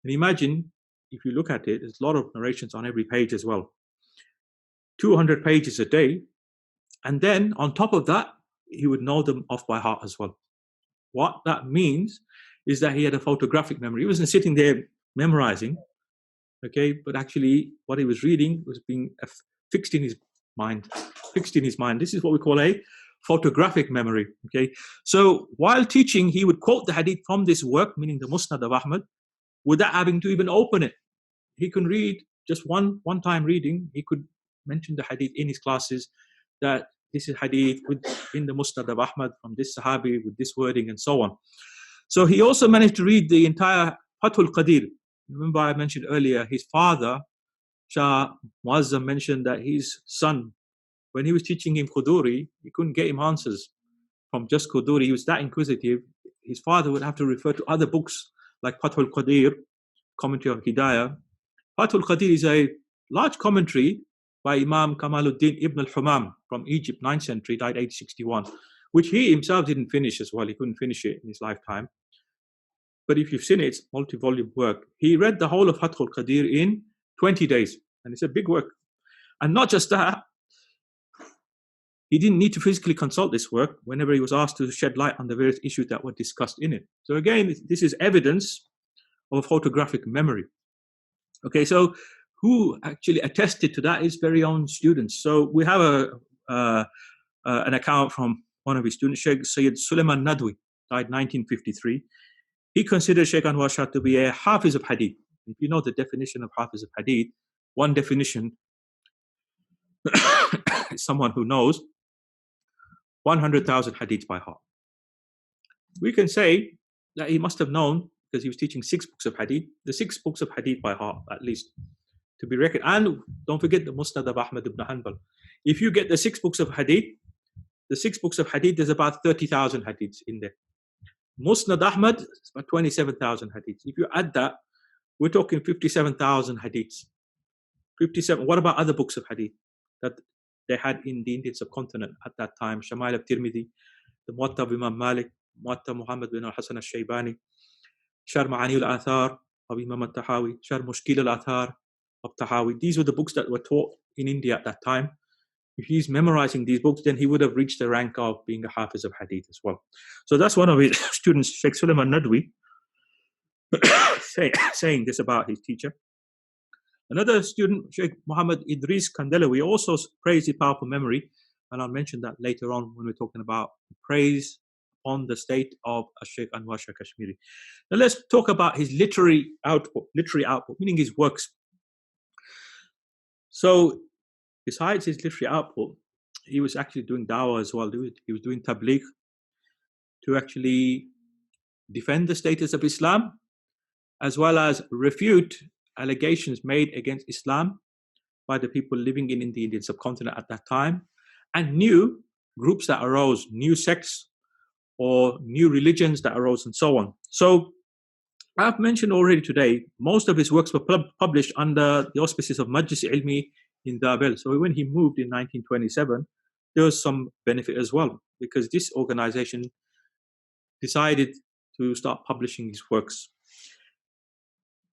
And imagine, if you look at it, there's a lot of narrations on every page as well. 200 pages a day. And then on top of that, he would know them off by heart as well. What that means is that he had a photographic memory. He wasn't sitting there memorizing, okay, but actually what he was reading was being fixed in his mind. This is what we call a photographic memory, okay. So while teaching, he would quote the hadith from this work, meaning the Musnad of Ahmad, without having to even open it. He can read just one time reading. He could mention the hadith in his classes, that this is hadith in the Musnad of Ahmad from this Sahabi with this wording and so on. So he also managed to read the entire Fathul Qadir. Remember I mentioned earlier, his father, Shah Muazzam, mentioned that his son, when he was teaching him Quduri, he couldn't get him answers from just Quduri. He was that inquisitive. His father would have to refer to other books like Fathul Qadir, Commentary on Hidayah. Fathul Qadir is a large commentary by Imam Kamaluddin ibn al-Humam from Egypt, 9th century, died 861, which he himself didn't finish as well. He couldn't finish it in his lifetime. But if you've seen it, it's multi-volume work. He read the whole of Fathul Qadir in 20 days, and it's a big work. And not just that, he didn't need to physically consult this work whenever he was asked to shed light on the various issues that were discussed in it. So again, this is evidence of a photographic memory. Okay, so who actually attested to that? His very own students. So we have an account from one of his students, Shaykh Sayyid Sulaiman Nadwi, died 1953. He considered Shaykh Anwar Shah to be a Hafiz of Hadith. If you know the definition of Hafiz of Hadith, one definition is someone who knows 100,000 hadiths by heart. We can say that he must have known, because he was teaching 6 books of hadith, the 6 books of hadith by heart, at least, to be reckoned. And don't forget the Musnad of Ahmed ibn Hanbal. If you get the 6 books of hadith, there's about 30,000 hadiths in there. Musnad Ahmad is about 27,000 hadiths. If you add that, we're talking 57,000 hadiths. 57. What about other books of hadith that they had in the Indian subcontinent at that time? Shama'il of Tirmidhi, the Muwatta of Imam Malik, Muwatta Muhammad bin al-Hasan al-Shaybani, Shar Ma'ani al-Athar of Imam al-Tahawi, Shar Mushkil al-Athar of Tahawi. These were the books that were taught in India at that time. If he's memorizing these books, then he would have reached the rank of being a Hafiz of Hadith as well. So that's one of his students, Shaykh Sulaiman Nadwi, saying this about his teacher. Another student, Shaykh Muhammad Idris Kandelawi, also praised his powerful memory, and I'll mention that later on when we're talking about praise on the state of Shaykh Anwar Shah Kashmiri. Now let's talk about his literary output, meaning his works. So besides his literary output, he was actually doing dawah as well. He was doing tabligh to actually defend the status of Islam, as well as refute allegations made against Islam by the people living in the Indian subcontinent at that time, and new groups that arose, new sects or new religions that arose, and so on. So I've mentioned already today, most of his works were published under the auspices of Majlis Ilmi in Abul. So when he moved in 1927, there was some benefit as well, because this organization decided to start publishing his works.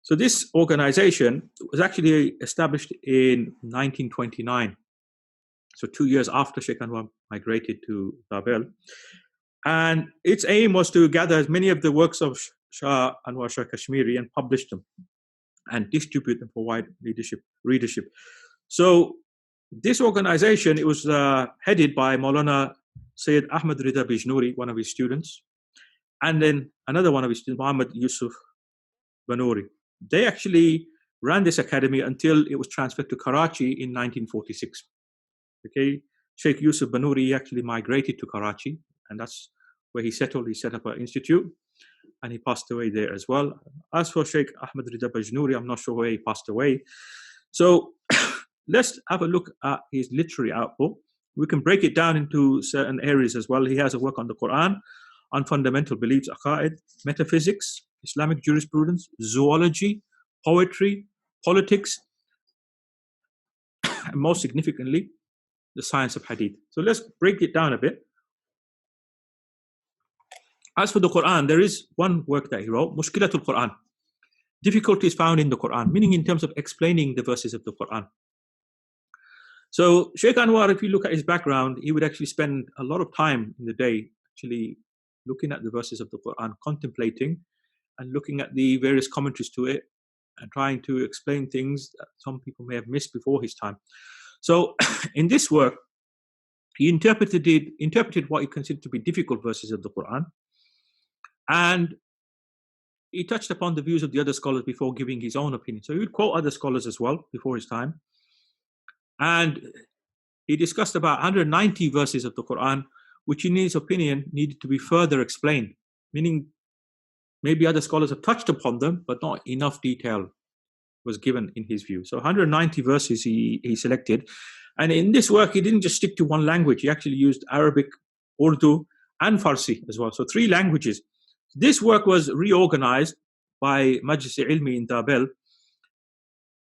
So this organization was actually established in 1929. So 2 years after Sheikh Anwar migrated to Babel. And its aim was to gather as many of the works of Shah Anwar Shah Kashmiri and publish them and distribute them for wide readership. So this organization, it was headed by Maulana Sayyid Ahmed Rida Bijnouri, one of his students, and then another one of his students, Muhammad Yusuf Banuri. They actually ran this academy until it was transferred to Karachi in 1946. Okay, Sheikh Yusuf Banuri actually migrated to Karachi, and that's where he settled. He set up an institute, and he passed away there as well. As for Sheikh Ahmed Rida Bijnouri, I'm not sure where he passed away. So let's have a look at his literary output. We can break it down into certain areas as well. He has a work on the Quran, on fundamental beliefs, aqaid, metaphysics, Islamic jurisprudence, zoology, poetry, politics, and most significantly, the science of hadith. So let's break it down a bit. As for the Quran, there is one work that he wrote, Mushkilatul Quran. Difficulties found in the Quran, meaning in terms of explaining the verses of the Quran. So Sheikh Anwar, if you look at his background, he would actually spend a lot of time in the day actually looking at the verses of the Quran, contemplating and looking at the various commentaries to it and trying to explain things that some people may have missed before his time. So in this work, he interpreted what he considered to be difficult verses of the Quran, and he touched upon the views of the other scholars before giving his own opinion. So he would quote other scholars as well before his time. And he discussed about 190 verses of the Quran, which in his opinion needed to be further explained, meaning maybe other scholars have touched upon them, but not enough detail was given in his view. So 190 verses he selected. And in this work, he didn't just stick to one language. He actually used Arabic, Urdu, and Farsi as well. So 3 languages. This work was reorganized by Majlis-e-Ilmi in Babel.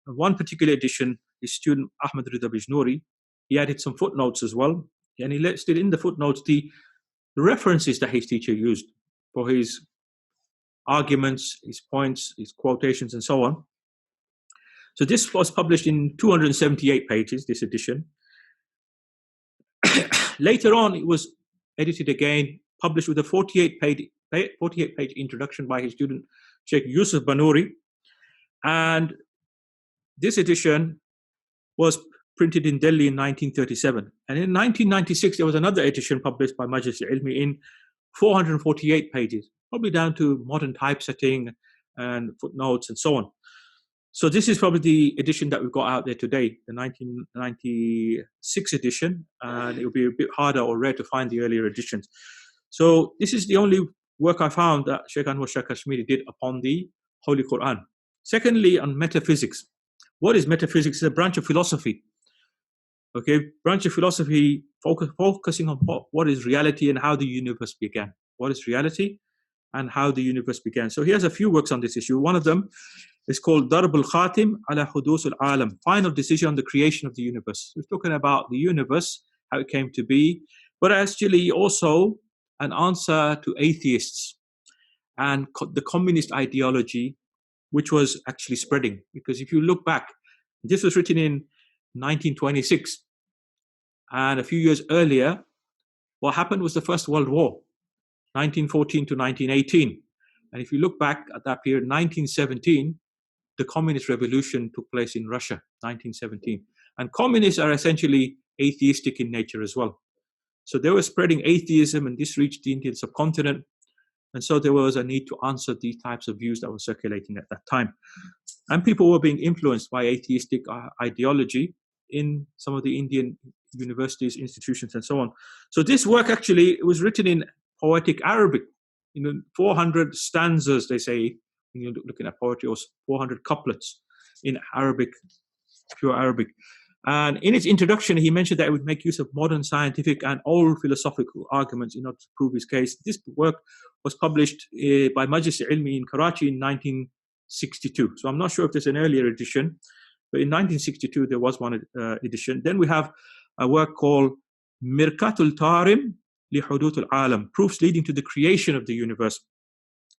One particular edition, his student Ahmed Rida Bijnouri, he added some footnotes as well. And he listed in the footnotes the references that his teacher used for his arguments, his points, his quotations, and so on. So this was published in 278 pages, this edition. Later on, it was edited again, published with a 48-page introduction by his student, Sheikh Yusuf Banuri. And this edition was printed in Delhi in 1937. And in 1996, there was another edition published by Majlis-e-Ilmi in 448 pages, probably down to modern typesetting and footnotes and so on. So this is probably the edition that we've got out there today, the 1996 edition, and it will be a bit harder or rare to find the earlier editions. So this is the only work I found that Sheikh Anwar Shah Kashmiri did upon the Holy Quran. Secondly, on metaphysics. What is metaphysics? It's a branch of philosophy. Okay, branch of philosophy focusing on what is reality and how the universe began. What is reality and how the universe began. So he has a few works on this issue. One of them is called Darb al-Khatim ala Hudus al-Alam, final decision on the creation of the universe. We're talking about the universe, how it came to be, but actually also an answer to atheists and the communist ideology, which was actually spreading. Because if you look back, this was written in 1926, and a few years earlier, what happened was the First World War, 1914 to 1918. And if you look back at that period, 1917, the communist revolution took place in Russia, 1917. And communists are essentially atheistic in nature as well. So they were spreading atheism, and this reached the Indian subcontinent. And so there was a need to answer these types of views that were circulating at that time. And people were being influenced by atheistic ideology in some of the Indian universities, institutions, and so on. So this work actually was written in poetic Arabic, 400 stanzas, they say, when you're looking at poetry, or 400 couplets in Arabic, pure Arabic. And in its introduction, he mentioned that it would make use of modern scientific and old philosophical arguments in order to prove his case. This work was published by Majlis-e-Ilmi in Karachi in 1962. So I'm not sure if there's an earlier edition, but in 1962, there was one edition. Then we have a work called Mirkatul Tarim li Hudut al-Alam, proofs leading to the creation of the universe.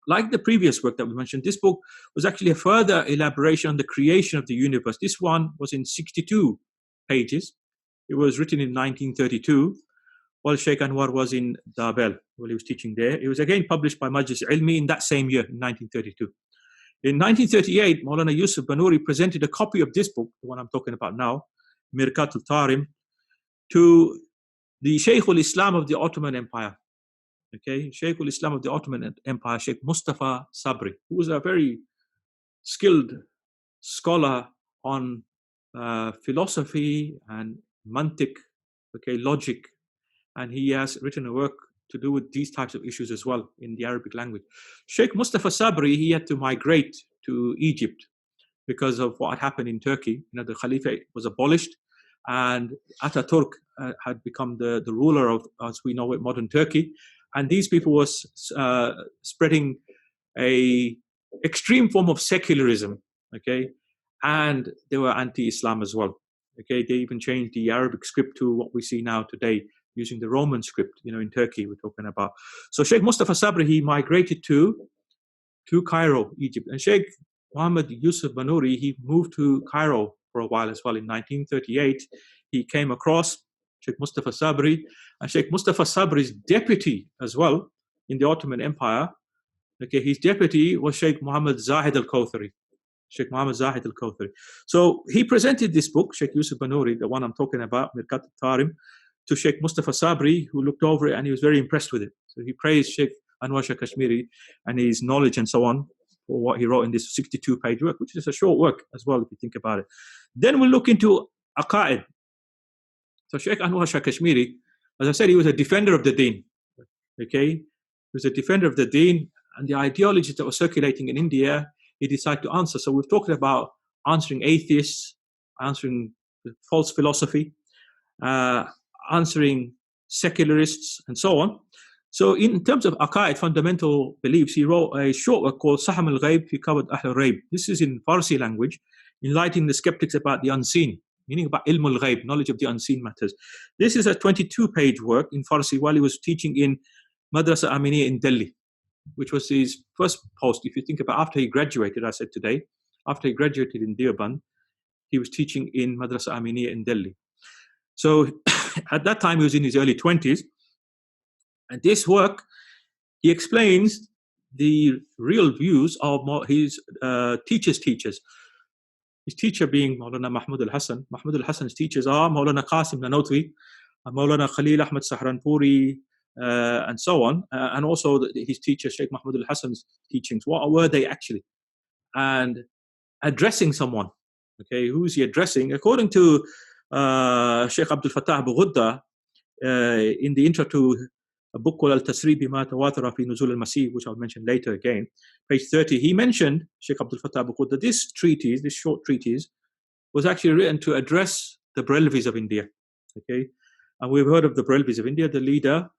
Like the previous work that we mentioned, this book was actually a further elaboration on the creation of the universe. This one was in 62 pages. It was written in 1932, while Shaykh Anwar was in Dabel, while he was teaching there. It was again published by Majlis Ilmi in that same year, in 1932. In 1938, Maulana Yusuf Banuri presented a copy of this book, the one I'm talking about now, Mirkat al-Tarim, to the Shaykh al-Islam of the Ottoman Empire. Okay, Shaykh al-Islam of the Ottoman Empire, Sheikh Mustafa Sabri, who was a very skilled scholar on philosophy and mantiq, okay, logic, and he has written a work to do with these types of issues as well in the Arabic language. Sheikh Mustafa Sabri, he had to migrate to Egypt because of what had happened in Turkey. You know, the Caliphate was abolished, and Ataturk had become the ruler of, as we know it, modern Turkey. And these people was spreading a extreme form of secularism, okay, and they were anti-Islam as well. Okay, they even changed the Arabic script to what we see now today, using the Roman script, you know, in Turkey we're talking about. So Sheikh Mustafa Sabri, he migrated to Cairo, Egypt. And Sheikh Muhammad Yusuf Banuri, he moved to Cairo for a while as well. In 1938, he came across Sheikh Mustafa Sabri, and Sheikh Mustafa Sabri's deputy as well in the Ottoman Empire. Okay, his deputy was Sheikh Muhammad Zahid al-Kawthari. Sheikh Muhammad Zahid al-Kawthari. So he presented this book, Sheikh Yusuf Banuri, the one I'm talking about, Mirkat al-Tarim, to Sheikh Mustafa Sabri, who looked over it and he was very impressed with it. So he praised Sheikh Anwar Shah Kashmiri and his knowledge and so on for what he wrote in this 62-page work, which is a short work as well, if you think about it. Then we'll look into Aqa'id. So Sheikh Anwar Shah Kashmiri, as I said, he was a defender of the deen. Okay? He was a defender of the deen, and the ideologies that were circulating in India, he decided to answer. So we've talked about answering atheists, answering false philosophy, answering secularists, and so on. So in terms of Aqa'id, fundamental beliefs, he wrote a short work called Saham al-Ghaib fi Kawad Ahl al-Ghaib. This is in Farsi language, enlightening the skeptics about the unseen, meaning about ilm al-Ghaib, knowledge of the unseen matters. This is a 22-page work in Farsi while he was teaching in Madrasa Aminiya in Delhi, which was his first post. If you think about after he graduated, I said today, after he graduated in Deoband, he was teaching in Madrasa Aminiya in Delhi. So at that time, he was in his early 20s. And this work, he explains the real views of his teachers' teachers. His teacher being Maulana Mahmud al-Hasan. Mahmud al-Hasan's teachers are Maulana Qasim Nanotwi, Maulana Khalil Ahmed Sahranpuri, and so on. And also his teacher, Sheikh Mahmud al-Hasan's teachings. What were they actually? And addressing someone. Okay, who is he addressing? According to Sheikh Abdul Fattah Abu Ghudda, in the intro to a book called Al-Tasrib Bima Tawatara fi Nuzul al-Masih, which I'll mention later again, page 30, he mentioned, Sheikh Abdul Fattah Abu Ghudda, this treatise, this short treatise, was actually written to address the Barelvis of India. Okay, and we've heard of the Barelvis of India. The leader,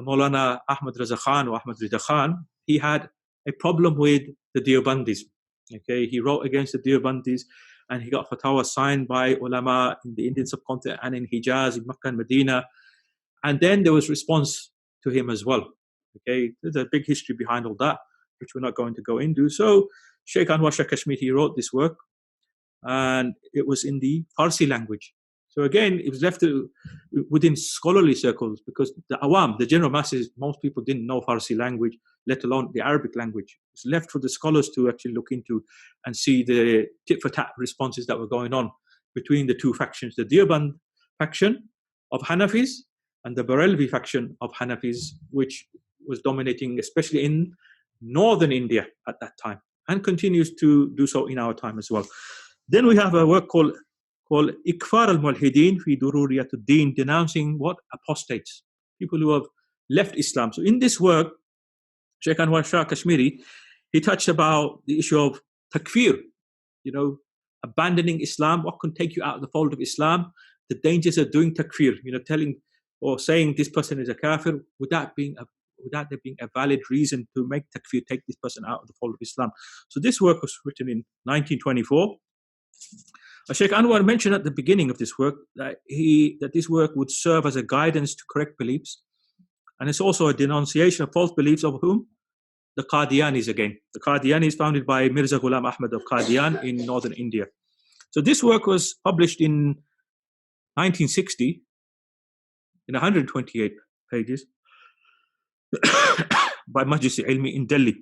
Maulana Ahmed Raza Khan or Ahmed Rida Khan, he had a problem with the Deobandis. Okay, he wrote against the Deobandis, and he got fatwa signed by ulama in the Indian subcontinent and in Hijaz, in Makkah and Medina. And then there was response to him as well. Okay, there's a big history behind all that, which we're not going to go into. So Sheikh Anwar Shah Kashmiri, he wrote this work, and it was in the Farsi language. So again, it was left within scholarly circles, because the awam, the general masses, most people didn't know Farsi language, let alone the Arabic language. It's left for the scholars to actually look into and see the tit-for-tat responses that were going on between the two factions, the Deoband faction of Hanafis and the Barelvi faction of Hanafis, which was dominating especially in northern India at that time, and continues to do so in our time as well. Then we have a work called Ikfar al-Mulhideen fi Dururiyat ad-Din, denouncing what? Apostates, people who have left Islam. So in this work, Shaykh Anwar Shah Kashmiri, he touched about the issue of takfir, abandoning Islam, what can take you out of the fold of Islam, the dangers of doing takfir, telling or saying this person is a kafir without there being a valid reason to make takfir, take this person out of the fold of Islam. So this work was written in 1924. Shaykh Anwar mentioned at the beginning of this work that this work would serve as a guidance to correct beliefs, and it's also a denunciation of false beliefs of whom? the Qadianis again. The Qadianis founded by Mirza Ghulam Ahmed of Qadian in northern India. So this work was published in 1960 in 128 pages by Majlis Ilmi in Delhi.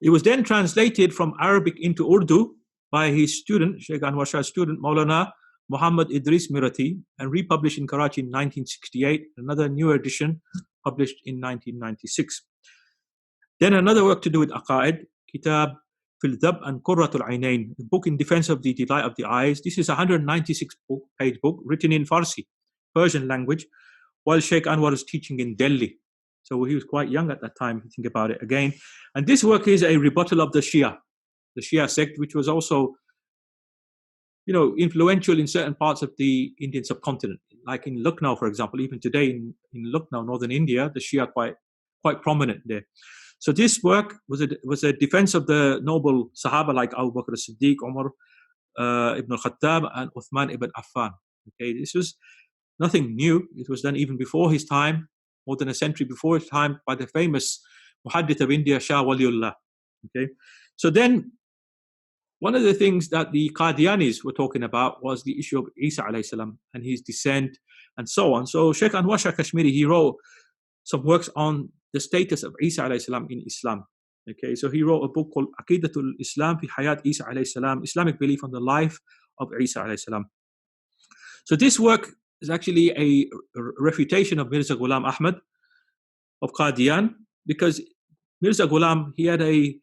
It was then translated from Arabic into Urdu by his student, Shaykh Anwar Shah's student, Maulana Muhammad Idris Mirati, and republished in Karachi in 1968, another new edition published in 1996. Then another work to do with Aqaid, Kitab Fil Dhab and Qurratul Ainain, a book in defense of the delight of the eyes. This is a 196-page book written in Farsi, Persian language, while Shaykh Anwar was teaching in Delhi. So he was quite young at that time, if you think about it again. And this work is a rebuttal of the Shia sect, which was also, influential in certain parts of the Indian subcontinent. Like in Lucknow, for example, even today in Lucknow, northern India, the Shia are quite prominent there. So this work was a defense of the noble Sahaba like Abu Bakr as-Siddiq, Umar ibn al-Khattab, and Uthman ibn Affan. Okay, this was nothing new. It was done even before his time, more than a century before his time, by the famous Muhaddith of India, Shah Waliullah. Okay, so then one of the things that the Qadianis were talking about was the issue of Isa alayhi salam and his descent and so on. So Shaykh Anwar Shah Kashmiri, he wrote some works on the status of Isa alayhi salam in Islam. Okay, so he wrote a book called Aqidatul Islam fi Hayat Isa alayhi salam, Islamic belief on the life of Isa alayhi salam. So this work is actually a refutation of Mirza Ghulam Ahmed of Qadian, because Mirza Ghulam, he had a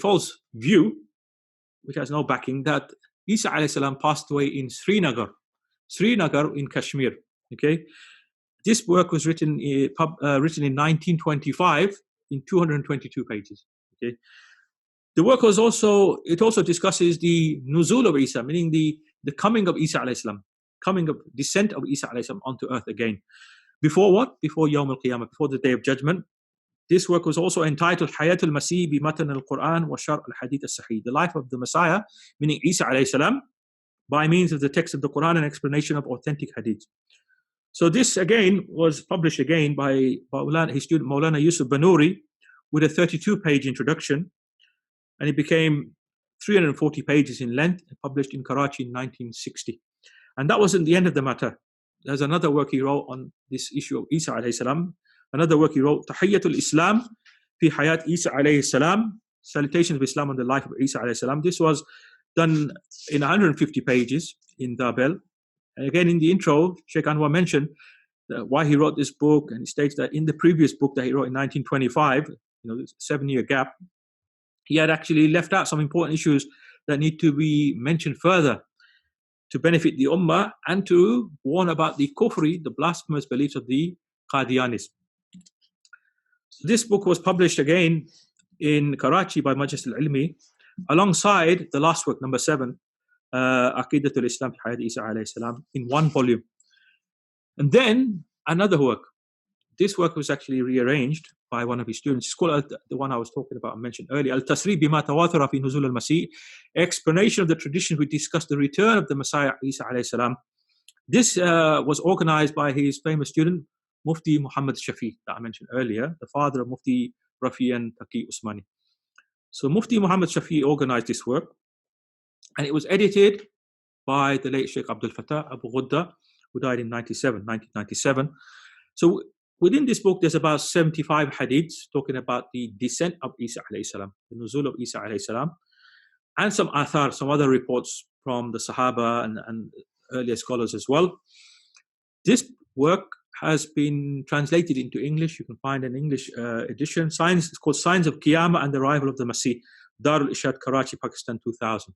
false view, which has no backing, that Isa alayhi salam passed away in Srinagar in Kashmir. Okay, this work was written in 1925 in 222 pages. Okay, the work was also discusses the nuzul of Isa, meaning the coming of Isa alayhi salam, descent of Isa alayhi salam onto earth again. Before what? Before Yawm al-Qiyamah, before the Day of Judgment. This work was also entitled Hayat al-Masih bi Matan al-Quran wa Shar al-Hadith al-Sahih, the life of the Messiah, meaning Isa alayhi salam, by means of the text of the Quran and explanation of authentic hadith. So this again was published again by his student Maulana Yusuf Banuri with a 32-page introduction, and it became 340 pages in length and published in Karachi in 1960. And that wasn't the end of the matter. There's another work he wrote on this issue of Isa alayhi salam. Another work he wrote, Tahiyyatul Islam fi Hayat Isa alayhi salam, Salutations of Islam on the life of Isa alayhi salam. This was done in 150 pages in Dabel. And again, in the intro, Shaykh Anwar mentioned why he wrote this book, and he states that in the previous book that he wrote in 1925, this 7-year gap, he had actually left out some important issues that need to be mentioned further to benefit the Ummah and to warn about the kufri, the blasphemous beliefs of the Qadianis. So this book was published again in Karachi by Majlis al-Ilmi alongside the last work, number 7, Aqidatul Islam fi Hayat Isa alayhi salam, in one volume. And then another work. This work was actually rearranged by one of his students. It's called the one I was talking about, I mentioned earlier, Al-Tasrih bima tawathara fi nuzul al-Masih, explanation of the traditions which discuss the return of the Messiah Isa alayhi salam. This was organized by his famous student, Mufti Muhammad Shafi, that I mentioned earlier, the father of Mufti Rafi and Taqi Usmani. So Mufti Muhammad Shafi organized this work, and it was edited by the late Shaykh Abdul Fattah Abu Ghudda, who died in 1997. So within this book, there's about 75 hadiths talking about the descent of Isa alayhi salam, the nuzul of Isa alayhi salam, and some athar, some other reports from the Sahaba and earlier scholars as well. This work has been translated into English. You can find an English edition. It's called Signs of Qiyamah and the Arrival of the Masih, Darul Ishad, Karachi, Pakistan, 2000.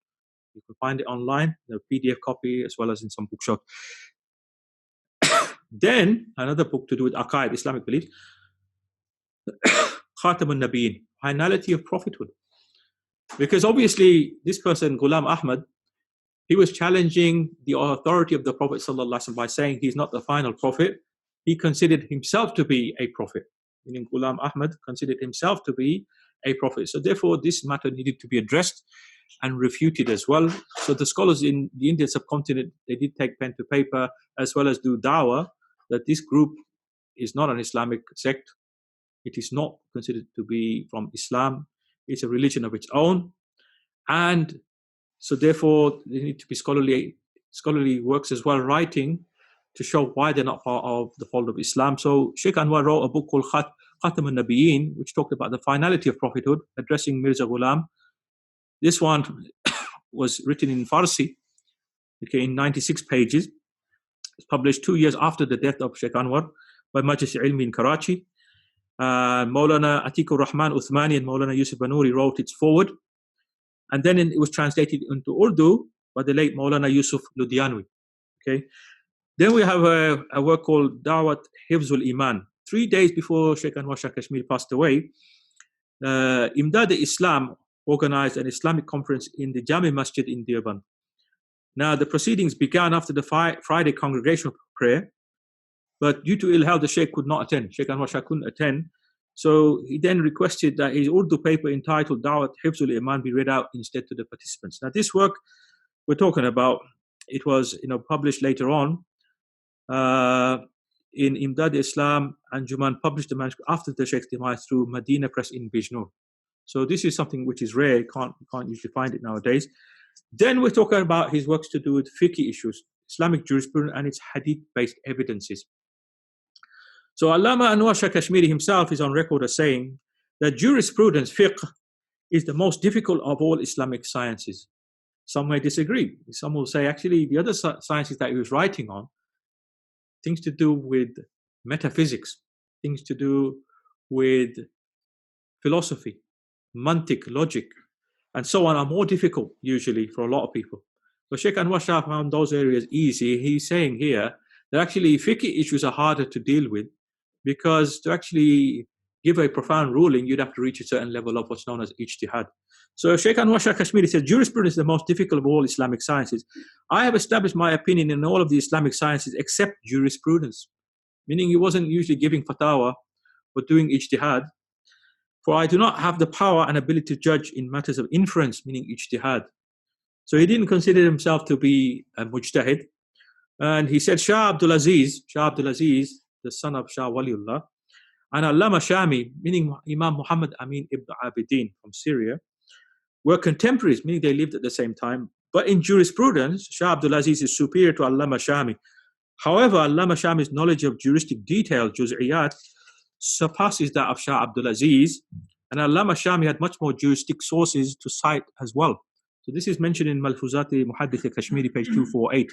You can find it online, the PDF copy, as well as in some bookshops. Then another book to do with Aqaid, Islamic belief, Khatamun Nabiyyin, Finality of Prophethood. Because obviously this person, Ghulam Ahmed, he was challenging the authority of the Prophet ﷺ by saying he's not the final prophet. He considered himself to be a prophet. Meaning Ghulam Ahmed considered himself to be a prophet. So therefore this matter needed to be addressed and refuted as well. So the scholars in the Indian subcontinent, they did take pen to paper as well as do dawah that this group is not an Islamic sect. It is not considered to be from Islam. It's a religion of its own. And so therefore, there need to be scholarly works as well, writing to show why they're not part of the fold of Islam. So Shaykh Anwar wrote a book called Khatam al-Nabiyyin, which talked about the finality of prophethood, addressing Mirza Ghulam. This one was written in Farsi, in 96 pages. It's published 2 years after the death of Shaykh Anwar by Majlis Ilmi in Karachi. Maulana Atikur Rahman Uthmani and Maulana Yusuf Banuri wrote its forward. And then it was translated into Urdu by the late Maulana Yusuf Ludhianwi. Okay. Then we have a work called Dawat Hifzul Iman. 3 days before Shaykh Anwar Shah Kashmiri passed away, Imdad Islam organized an Islamic conference in the Jami Masjid in Deoband. Now, the proceedings began after the Friday congregational prayer, but due to ill health, the Shaykh could not attend. Shaykh Anwar Shah couldn't attend. So he then requested that his Urdu paper entitled Dawat Hifzul Iman be read out instead to the participants. Now, this work we're talking about, it was published later on in Imdad Islam, and Juman published the manuscript after the Shaykh's demise through Medina Press in Bijnoor. So this is something which is rare. You can't usually find it nowadays. Then we're talking about his works to do with fiqh issues, Islamic jurisprudence and its hadith-based evidences. So Allama Anwar Shah Kashmiri himself is on record as saying that jurisprudence, fiqh, is the most difficult of all Islamic sciences. Some may disagree. Some will say actually the other sciences that he was writing on, things to do with metaphysics, things to do with philosophy, mantiq, logic, and so on, are more difficult usually for a lot of people. So Shaykh Anwar Shah found those areas easy. He's saying here that actually fiqh issues are harder to deal with, because to actually give a profound ruling, you'd have to reach a certain level of what's known as ijtihad. So Shaykh Anwar Shah Kashmiri said, jurisprudence is the most difficult of all Islamic sciences. I have established my opinion in all of the Islamic sciences except jurisprudence, meaning he wasn't usually giving fatwa or doing ijtihad. For I do not have the power and ability to judge in matters of inference, meaning ijtihad. So he didn't consider himself to be a mujtahid. And he said, Shah Abdul Aziz, the son of Shah Waliullah, and Allama Shami, meaning Imam Muhammad Amin ibn Abidin from Syria, were contemporaries, meaning they lived at the same time. But in jurisprudence, Shah Abdul Aziz is superior to Allama Shami. However, Allama Shami's knowledge of juristic detail, juz'iyat, surpasses that of Shah Abdul Aziz, and Allama Shami had much more juristic sources to cite as well. So this is mentioned in Malfuzat-e Muhaddith Kashmiri, page 248.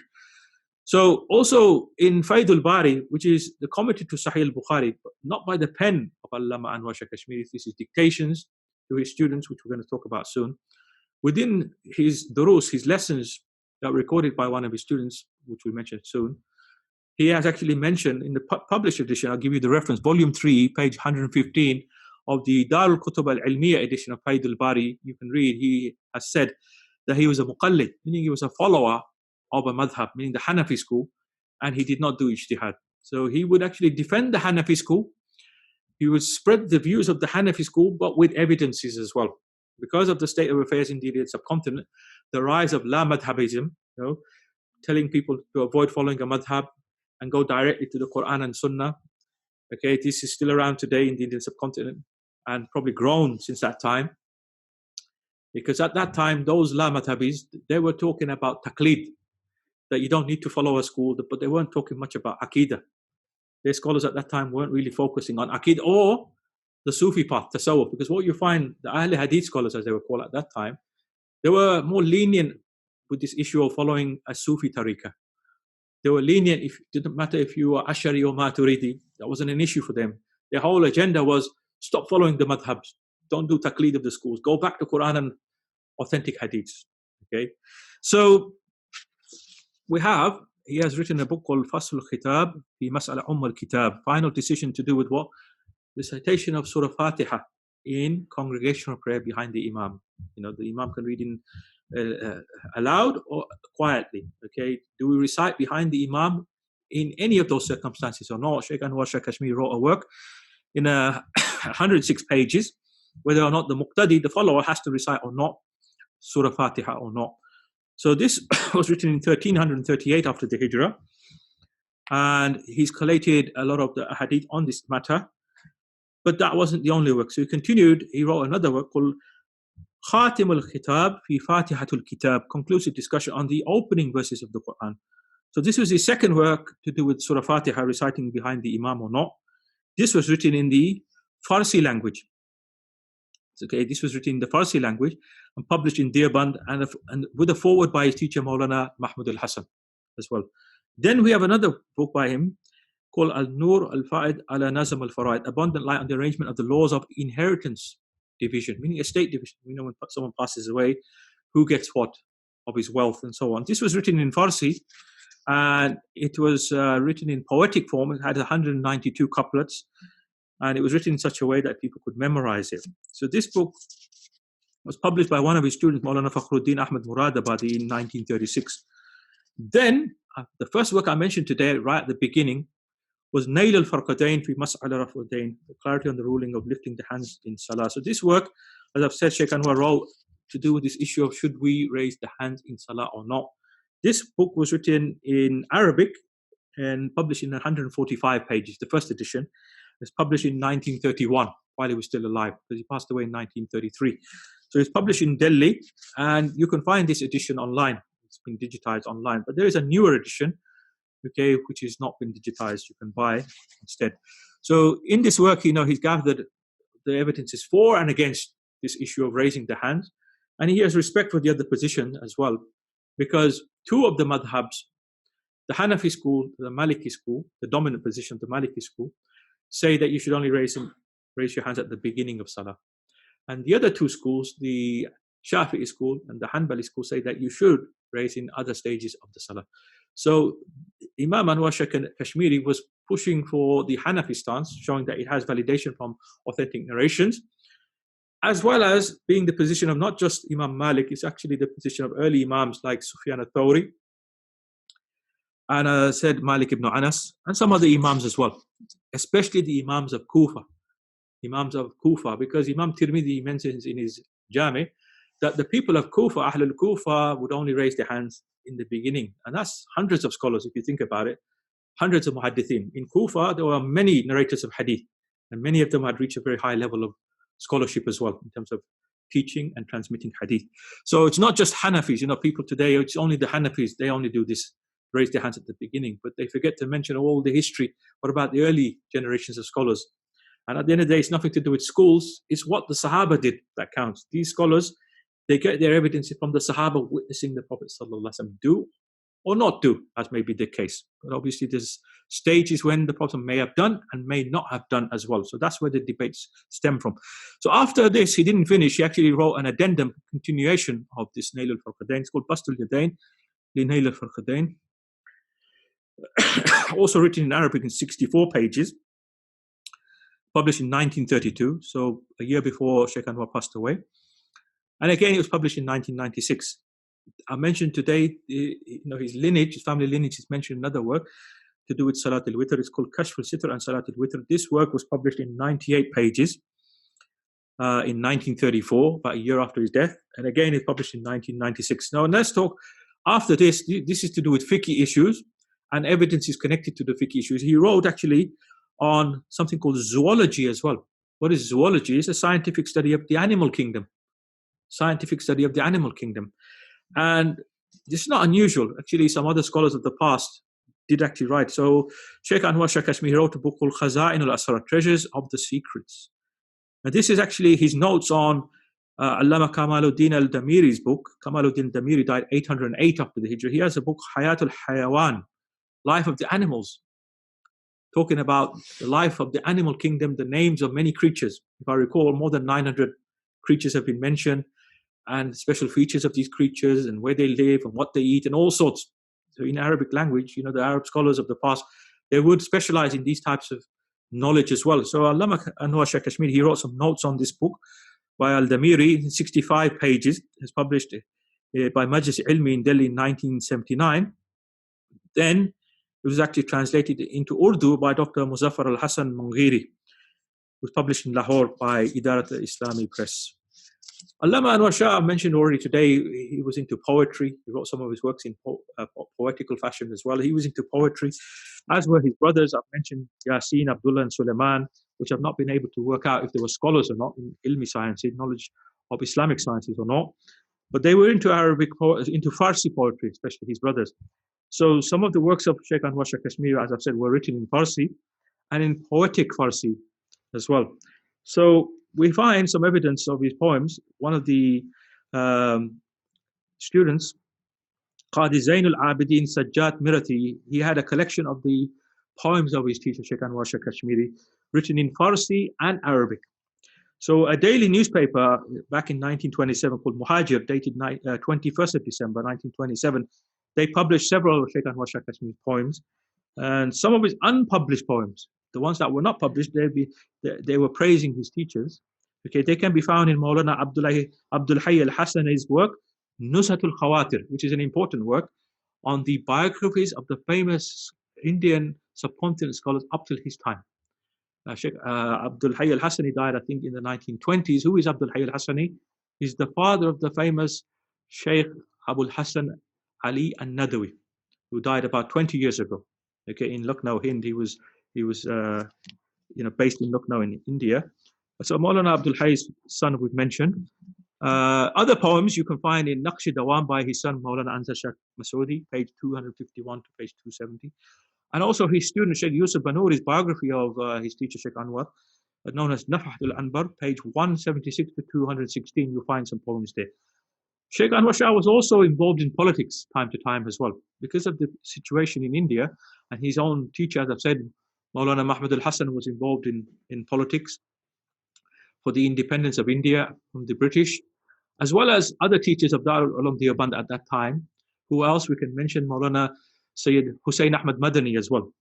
So also in Faidul Bari, which is the commentary to Sahih al-Bukhari, but not by the pen of Allama Anwar Shah Kashmiri, this is dictations to his students, which we're going to talk about soon. Within his durus, his lessons that were recorded by one of his students, which we'll mention soon, he has actually mentioned in the published edition, I'll give you the reference, volume 3, page 115 of the Darul Kutub al-Ilmiya edition of Faidul Bari. You can read, he has said that he was a muqallid, meaning he was a follower of a madhab, meaning the Hanafi school, and he did not do ijtihad. So he would actually defend the Hanafi school. He would spread the views of the Hanafi school, but with evidences as well. Because of the state of affairs in the subcontinent, the rise of la madhabism, telling people to avoid following a madhab and go directly to the Quran and Sunnah. Okay, this is still around today in the Indian subcontinent and probably grown since that time. Because at that time, those la madhabis, they were talking about taqlid, that you don't need to follow a school, but they weren't talking much about Aqidah. Their scholars at that time weren't really focusing on Aqidah or the Sufi path, Tasawwuf, because what you find, the Ahl Hadith scholars, as they were called at that time, they were more lenient with this issue of following a Sufi tariqah. They were lenient, it didn't matter if you were Ashari or Maturidi, that wasn't an issue for them. Their whole agenda was, stop following the madhabs, don't do taqlid of the schools, go back to Quran and authentic hadiths. Okay, so he has written a book called Fasl al-Khitab fi Mas'ala al-Kitab, final decision to do with what? Recitation of Surah Fatiha in congregational prayer behind the Imam. The Imam can read in aloud or quietly. Okay, do we recite behind the Imam in any of those circumstances or not? Shaykh Anwar Shah Kashmiri wrote a work in 106 pages, whether or not the muqtadi, the follower, has to recite or not, Surah Fatiha or not. So this was written in 1338 after the Hijrah, and he's collated a lot of the hadith on this matter. But that wasn't the only work. So he continued, he wrote another work called Khatim al-Khitab fi Fatihatul Kitab, conclusive discussion on the opening verses of the Quran. So this was his second work to do with Surah Fatiha, reciting behind the Imam or not. This was written in the Farsi language. Okay, this was written in the Farsi language and published in Deoband and with a foreword by his teacher Maulana Mahmud al-Hasan as well. Then we have another book by him called Al-Nur al-Fa'id ala Nazam al-Faraid, Abundant Light on the Arrangement of the Laws of Inheritance Division, meaning estate division. We know when someone passes away, who gets what of his wealth and so on. This was written in Farsi and it was written in poetic form. It had 192 couplets. And it was written in such a way that people could memorize it. So this book was published by one of his students, Maulana Fakhruddin Ahmed Muradabadi, in 1936. Then, the first work I mentioned today, right at the beginning, was Nail al-Farqadain fi Mas'ala Rafudain, the clarity on the ruling of lifting the hands in Salah. So this work, as I've said, Shaykh Anwar wrote to do with this issue of should we raise the hands in Salah or not. This book was written in Arabic and published in 145 pages, the first edition. It was published in 1931 while he was still alive, because he passed away in 1933. So it's published in Delhi, and you can find this edition online. It's been digitized online, but there is a newer edition, okay, which has not been digitized. You can buy instead. So in this work, he's gathered the evidences for and against this issue of raising the hand, and he has respect for the other position as well, because two of the madhabs, the Hanafi school, the Maliki school, the dominant position of the Maliki school, say that you should only raise your hands at the beginning of Salah. And the other two schools, the Shafi'i school and the Hanbali school, say that you should raise in other stages of the Salah. So Imam Anwar Shah Kashmiri was pushing for the Hanafi stance, showing that it has validation from authentic narrations, as well as being the position of not just Imam Malik, it's actually the position of early Imams like Sufyan al-Thawri, and said Malik ibn Anas, and some other Imams as well, especially the Imams of Kufa, because Imam Tirmidhi mentions in his Jami that the people of Kufa, Ahl al-Kufa, would only raise their hands in the beginning. And that's hundreds of scholars, if you think about it, hundreds of muhaddithin. In Kufa, there were many narrators of hadith, and many of them had reached a very high level of scholarship as well, in terms of teaching and transmitting hadith. So it's not just Hanafis, people today, it's only the Hanafis, they only do this, raise their hands at the beginning, but they forget to mention all the history. What about the early generations of scholars? And at the end of the day, it's nothing to do with schools, it's what the Sahaba did that counts. These scholars, they get their evidence from the Sahaba witnessing the Prophet ﷺ do or not do, as may be the case. But obviously there's stages when the Prophet may have done and may not have done as well. So that's where the debates stem from. So after this, he didn't finish. He actually wrote an addendum, continuation of this Nail al-Farqadain. It's called Bastul Yadain, li Nail al-Farqadain. Also written in Arabic in 64 pages, published in 1932, so a year before Shaykh Anwar passed away. And again, it was published in 1996. I mentioned today, his lineage, his family lineage is mentioned in another work to do with Salat al-Witr. It's called Kashf al-Sitr and Salat al-Witr. This work was published in 98 pages in 1934, about a year after his death. And again, it's published in 1996. Now, let's talk, after this is to do with fiqh issues, and evidence is connected to the fiqh issues. He wrote actually on something called zoology as well. What is zoology? It's a scientific study of the animal kingdom. And this is not unusual. Actually, some other scholars of the past did actually write. So Shaykh Anwar Shah Kashmiri wrote a book called Khaza'in al-Asrar, Treasures of the Secrets. And this is actually his notes on Allama Kamaluddin al-Damiri's book. Kamaluddin al-Damiri died 808 after the Hijrah. He has a book, Hayat al-Hayawan, Life of the Animals, talking about the life of the animal kingdom, the names of many creatures. If I recall, more than 900 creatures have been mentioned, and special features of these creatures and where they live and what they eat and all sorts. So in Arabic language, the Arab scholars of the past, they would specialize in these types of knowledge as well. So Allama Anwar Shah Kashmiri, he wrote some notes on this book by Al-Damiri in 65 pages. It's published by Majlis Ilmi in Delhi in 1979. Then it was actually translated into Urdu by Dr. Muzaffar al-Hasan Mangiri. It was published in Lahore by Idarat al-Islami Press. Allama Anwar Shah, I mentioned already today, he was into poetry. He wrote some of his works in poetical fashion as well. He was into poetry, as were his brothers. I've mentioned Yasin, Abdullah and Suleiman. which I've not been able to work out if they were scholars or not in Ilmi sciences, knowledge of Islamic sciences or not. But they were into Arabic, into Farsi poetry, especially his brothers. So some of the works of Shaykh Anwar Shah Kashmiri, as I've said, were written in Farsi and in poetic Farsi as well. So we find some evidence of his poems. One of the students, Qadi Zainul Abidin Sajjad Mirati, he had a collection of the poems of his teacher, Shaykh Anwar Shah Kashmiri, written in Farsi and Arabic. So a daily newspaper back in 1927 called Muhajir, dated 21st of December 1927, they published several of Shaykh Anwar Shah Kashmiri's poems, and some of his unpublished poems, the ones that were not published, they were praising his teachers. Okay, they can be found in Maulana Abdul Hayy al-Hassani's work, Nuzhatul Khawatir, which is an important work on the biographies of the famous Indian subcontinent scholars up till his time. Sheikh Abdul Hayy al-Hassani died, I think, in the 1920s. Who is Abdul Hayy al-Hassani? He's the father of the famous Shaykh Abul Hassan Ali al-Nadawi, who died about 20 years ago. Okay, in Lucknow, Hind. He was based in Lucknow in India. So Maulana Abdul Hayy's son we've mentioned. Other poems you can find in Naqsh Dawam by his son Maulana Anwar Shah Masoodi, page 251 to page 270. And also his student Shaykh Yusuf Banuri's biography of his teacher Shaykh Anwar, known as Nafhatul Anbar, page 176 to 216, you'll find some poems there. Shaykh Anwar Shah was also involved in politics time to time as well, because of the situation in India, and his own teacher, as I've said, Maulana Mahmud al-Hasan, was involved in politics for the independence of India from the British, as well as other teachers of Darul Ulum Deoband at that time. Who else we can mention? Maulana Sayyid Hussain Ahmed Madani as well.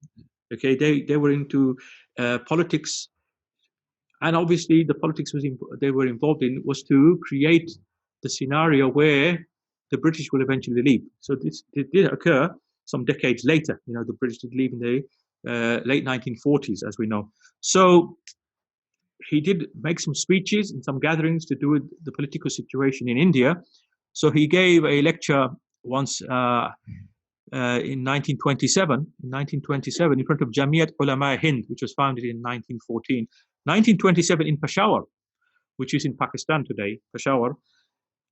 Okay, they were into politics, and obviously the politics they were involved in was to create the scenario where the British will eventually leave. So this did occur some decades later. The British did leave in the late 1940s, as we know. So he did make some speeches and some gatherings to do with the political situation in India. So he gave a lecture once in 1927. In 1927, in front of Jamiat Ulama Hind, which was founded in 1914. 1927 in Peshawar, which is in Pakistan today, Peshawar.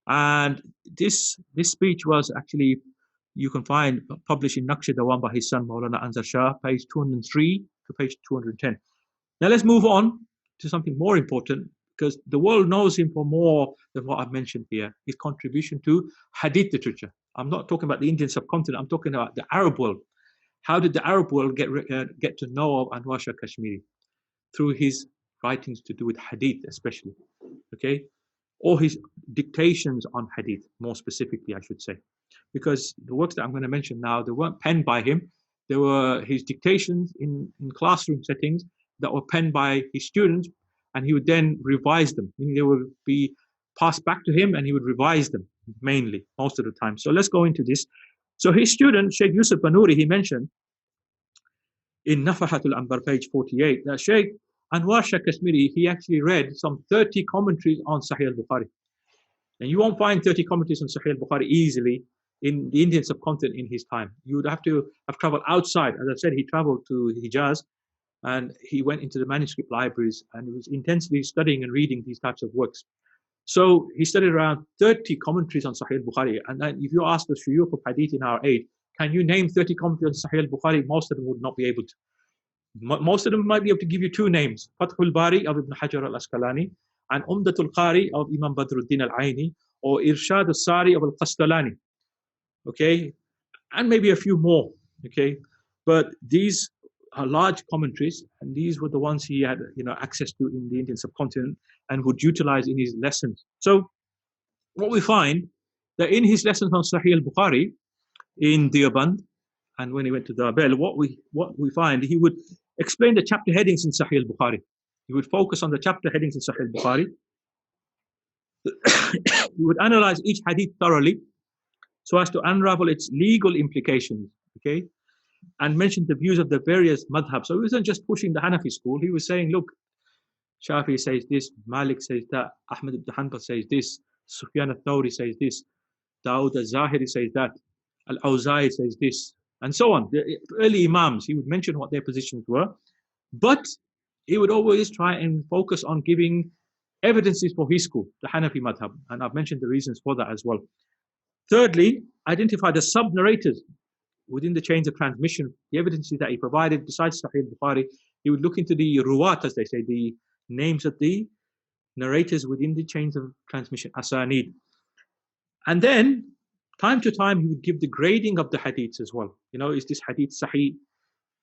And this speech was actually, you can find published in Naqsh Dawam by his son Maulana Anwar Shah, page 203 to page 210. Now let's move on to something more important, because the world knows him for more than what I've mentioned here, his contribution to Hadith literature. I'm not talking about the Indian subcontinent, I'm talking about the Arab world. How did the Arab world get to know of Anwar Shah Kashmiri? Through his writings to do with Hadith especially, okay? Or his dictations on Hadith, more specifically, I should say. Because the works that I'm going to mention now, they weren't penned by him. They were his dictations in classroom settings that were penned by his students, and he would then revise them, meaning they would be passed back to him and he would revise them mainly, most of the time. So let's go into this. So his student, Shaykh Yusuf Banuri, he mentioned in Nafahatul Anbar, page 48, that Shaykh Anwar Shah Kashmiri, he actually read some 30 commentaries on Sahih al-Bukhari. And you won't find 30 commentaries on Sahih al-Bukhari easily in the Indian subcontinent in his time. You would have to have traveled outside. As I said, he traveled to Hijaz, and he went into the manuscript libraries and he was intensely studying and reading these types of works. So he studied around 30 commentaries on Sahih al-Bukhari. And then if you ask the shuyukh of hadith in our age, can you name 30 commentaries on Sahih al-Bukhari? Most of them would not be able to. Most of them might be able to give you two names, Fathul Bari of Ibn Hajar al-Asqalani and Umdatul Qari of Imam Badruddin al-Aini, or Irshad al-Sari of al-Qastalani. Okay, and maybe a few more. Okay, but these are large commentaries, and these were the ones he had access to in the Indian subcontinent and would utilize in his lessons. So what we find that in his lessons on Sahih al-Bukhari in Deoband, and when he went to Dabel, what we find, he would explain the chapter headings in Sahih al-Bukhari. He would focus on the chapter headings in Sahih al-Bukhari. He would analyze each hadith thoroughly so as to unravel its legal implications, okay, and mention the views of the various madhabs. So he wasn't just pushing the Hanafi school. He was saying, look, Shafi says this, Malik says that, Ahmed ibn Hanbal says this, Sufyan al-Thawri says this, Dawood al-Zahiri says that, Al-Awza'i says this, and so on. The early Imams, he would mention what their positions were, but he would always try and focus on giving evidences for his school, the Hanafi madhab, and I've mentioned the reasons for that as well. Thirdly, identify the sub-narrators within the chains of transmission, the evidences that he provided besides Sahih Bukhari. He would look into the ruwat, as they say, the names of the narrators within the chains of transmission, asanid. And then, time to time, he would give the grading of the hadiths as well. You know, is this hadith sahih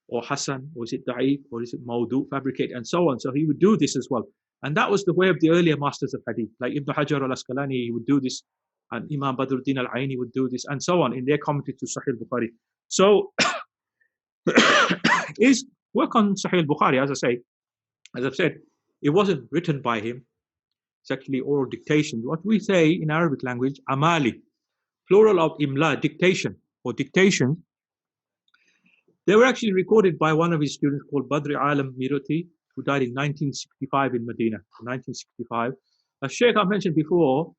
or hasan, or is it da'if, or is it mawdu, fabricated, and so on. So he would do this as well. And that was the way of the earlier masters of hadith. Like Ibn Hajar al-Asqalani, he would do this, and Imam Badruddin al-Aini would do this, and so on, in their commentary to Sahih Bukhari. So, his work on Sahih Bukhari, as I've said, it wasn't written by him. It's actually oral dictation. What we say in Arabic language, amali, plural of imla, dictation or dictation. They were actually recorded by one of his students called Badri Alam Mirati, who died in 1965 in Medina. 1965. Shaykh I mentioned before,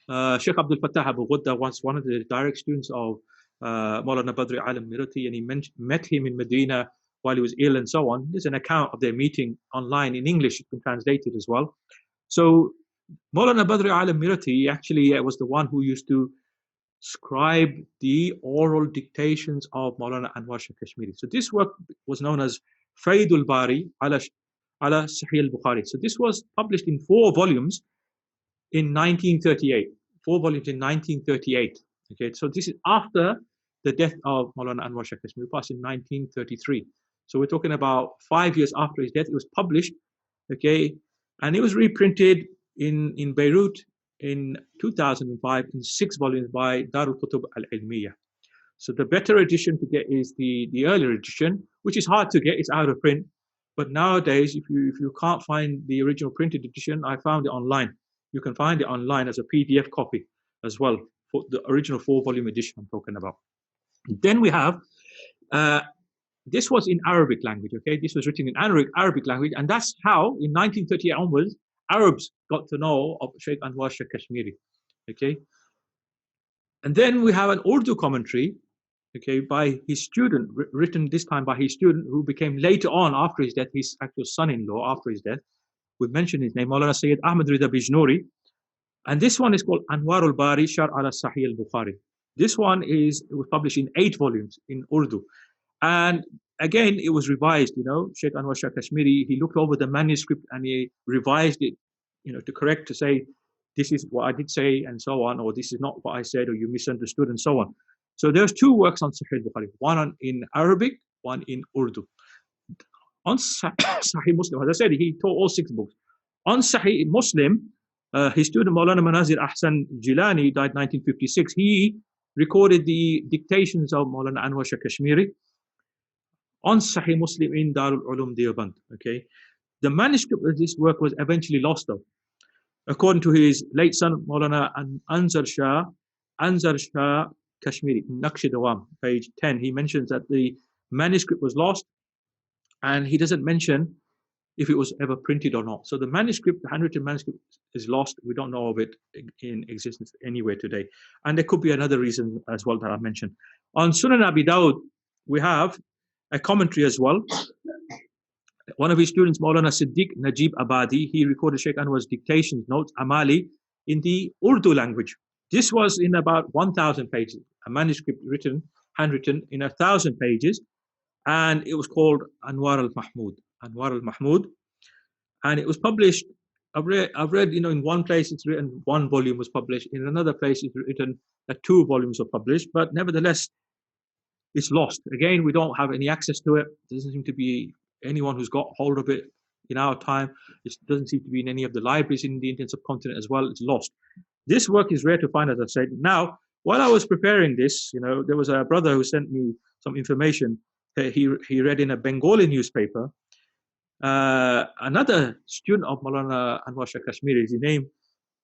Shaykh Abdul Fattah Abu Ghudda was one of the direct students of Maulana Badri Alam Mirati, and he met him in Medina while he was ill and so on. There's an account of their meeting online in English. It's been translated as well. So Maulana Badri Alam Mirati actually was the one who used to scribe the oral dictations of Maulana Anwar Shah Kashmiri. So this work was known as Faidul Bari ala Sahih al-Bukhari. So this was published in 4 volumes in 1938. 4 volumes in 1938. Okay, so this is after the death of Maulana Anwar Shah Kashmiri, passed in 1933. So we're talking about 5 years after his death. It was published, okay, and it was reprinted in Beirut in 2005 in 6 volumes by Darul Qutub Al-Ilmiya. So the better edition to get is the earlier edition, which is hard to get. It's out of print. But nowadays, if you can't find the original printed edition, I found it online. You can find it online as a PDF copy as well, for the original 4-volume edition I'm talking about. Then we have, this was in Arabic language, okay? This was written in Arabic language, and that's how, in 1938 onwards, Arabs got to know of Shaykh Anwar Shah Kashmiri, okay? And then we have an Urdu commentary, okay, by his student, written this time by his student, who became later on, after his death, his actual son-in-law after his death. We mentioned his name, Maulana Sayyid Ahmed Rida Bijnuri. And this one is called Anwar al-Bari Shar ala Sahih al-Bukhari. This one it was published in 8 volumes in Urdu. And again, it was revised, you know, Shaykh Anwar Shah Kashmiri, he looked over the manuscript and he revised it, you know, to say, this is what I did say and so on, or this is not what I said, or you misunderstood and so on. So there's 2 works on Sahih Bukhari, one in Arabic, one in Urdu. On Sahih Muslim, as I said, he taught all 6 books. On Sahih Muslim, his student Maulana Manazir Ahsan Jilani died 1956. He recorded the dictations of Maulana Anwar Shah Kashmiri on Sahih Muslim in Darul Ulum Deoband. Okay, the manuscript of this work was eventually lost, though. According to his late son Maulana Anwar Shah Kashmiri, Naqsh Dawam, page 10, he mentions that the manuscript was lost, and he doesn't mention if it was ever printed or not. So the manuscript, the handwritten manuscript, is lost. We don't know of it in existence anywhere today. And there could be another reason as well that I mentioned. On Sunan Abi Dawud, we have a commentary as well. One of his students, Maulana Siddiq Najib Abadi, he recorded Shaykh Anwar's dictations, notes, Amali, in the Urdu language. This was in about 1,000 pages, a manuscript handwritten in 1,000 pages, and it was called Anwar al-Mahmud. Anwar al-Mahmud, and it was published. I've read, you know, in one place it's written 1 volume was published, in another place it's written that 2 volumes were published, but nevertheless, it's lost. Again, we don't have any access to it. There doesn't seem to be anyone who's got hold of it in our time. It doesn't seem to be in any of the libraries in the Indian subcontinent as well. It's lost. This work is rare to find, as I've said. Now, while I was preparing this, you know, there was a brother who sent me some information. He read in a Bengali newspaper. Another student of Maulana Anwar Shah Kashmiri, his name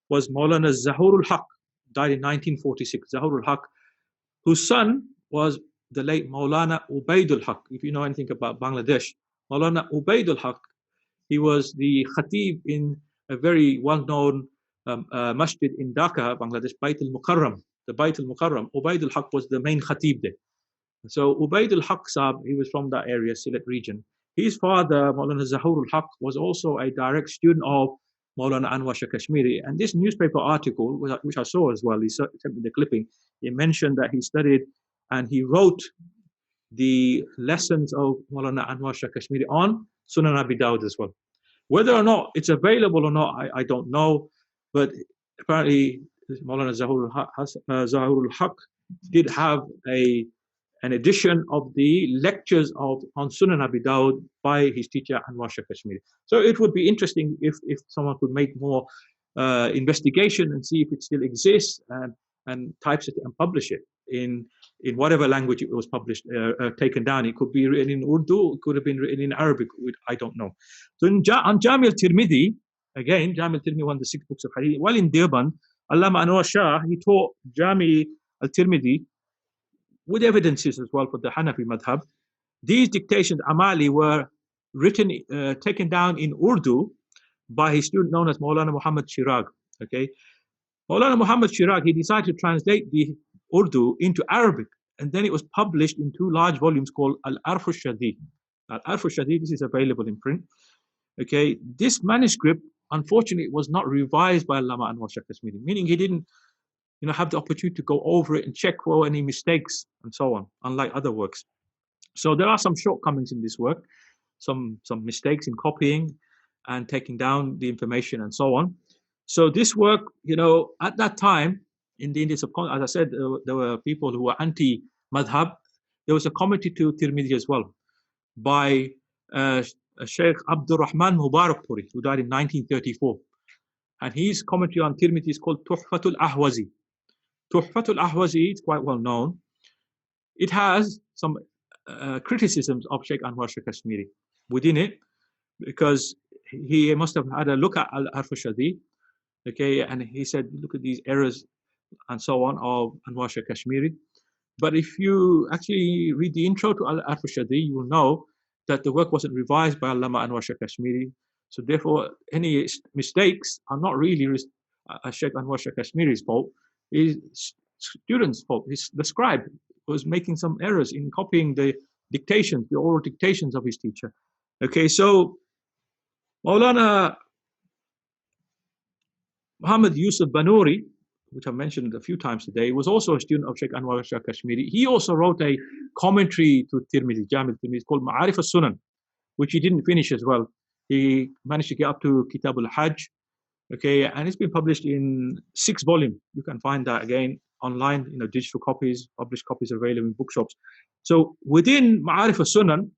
was Maulana Zahurul Haq, died in 1946. Zahurul Haq, whose son was the late Maulana Ubaidul Haq. If you know anything about Bangladesh, Maulana Ubaidul Haq, he was the khatib in a very well-known masjid in Dhaka, Bangladesh, Bait al-Mukarram. The Bait al-Mukarram, Ubaidul Haq was the main khatib there. So Ubaidul Haq Sahab, he was from that area, Sylhet region. his father, Maulana Zahurul Haq, was also a direct student of Maulana Anwar Shah Kashmiri. And this newspaper article, which I saw as well, he sent me the clipping, he mentioned that he studied and he wrote the lessons of Maulana Anwar Shah Kashmiri on Sunan Abi Dawud as well. Whether or not it's available or not, I don't know. But apparently, Maulana Zahurul Haq did have an edition of the lectures on Sunan Abi Dawud by his teacher Anwar Shah Kashmiri. So it would be interesting if someone could make more investigation and see if it still exists and types it and publish it in whatever language it was published, taken down. It could be written in Urdu, it could have been written in Arabic, I don't know. So on Jami al-Tirmidhi, again, Jami al-Tirmidhi, one of the 6 books of Hadith, while in Deoband, Allama Anwar Shah, he taught Jami al-Tirmidhi with evidences as well for the Hanafi madhab. These dictations, Amali, were written, taken down in Urdu by his student known as Maulana Muhammad Chirag. Okay, Maulana Muhammad Chirag, he decided to translate the Urdu into Arabic, and then it was published in 2 large volumes called Al-Azhar of India. Al-Azhar of India, this is available in print. Okay, this manuscript, unfortunately, was not revised by Allama Anwar Shah Kashmiri, meaning he didn't have the opportunity to go over it and check for any mistakes and so on, unlike other works. So there are some shortcomings in this work, some mistakes in copying and taking down the information and so on. So this work, at that time, in the Indian subcontinent, as I said, there were people who were anti-madhab. There was a commentary to Tirmidhi as well by Shaykh Abdul Rahman Mubarakpuri, who died in 1934. And his commentary on Tirmidhi is called Tuhfatul Ahwazi. Tuhfatul Ahwazi is quite well known. It has some criticisms of Shaykh Anwar Shah Kashmiri within it, because he must have had a look at Al-Azhar, okay, and he said, look at these errors and so on of Anwar Shah Kashmiri. But if you actually read the intro to Al-Azhar, you will know that the work wasn't revised by Allama Anwar Shah Kashmiri. So therefore, any mistakes are not really Shaykh Anwar Shah Kashmiri's fault. His student's fault. The scribe was making some errors in copying the dictations, the oral dictations of his teacher. Okay, so Maulana Muhammad Yusuf Banuri, which I mentioned a few times today, was also a student of Shaykh Anwar Shah Kashmiri. He also wrote a commentary to Tirmidhi, Jami al-Tirmidhi, called Ma'arif al-Sunan, which he didn't finish as well. He managed to get up to Kitab al-Hajj, okay, and it's been published in 6 volumes. You can find that again online, digital copies, published copies available in bookshops. So within Ma'arif al-Sunan,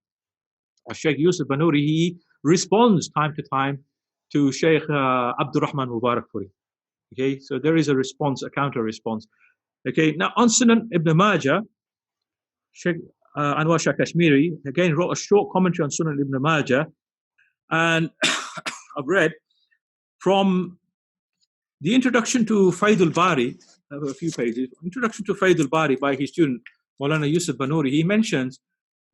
Shaykh Yusuf Banuri, he responds time to time to Shaykh Abdul Rahman Mubarakpuri. Okay, so there is a response, a counter response. Okay, now on Sunan Ibn Majah, Shaykh Anwar Shah Kashmiri again wrote a short commentary on Sunan Ibn Majah, and I've read from the introduction to Faidul Bari, I have a few pages, introduction to Faidul Bari by his student Maulana Yusuf Banuri. He mentions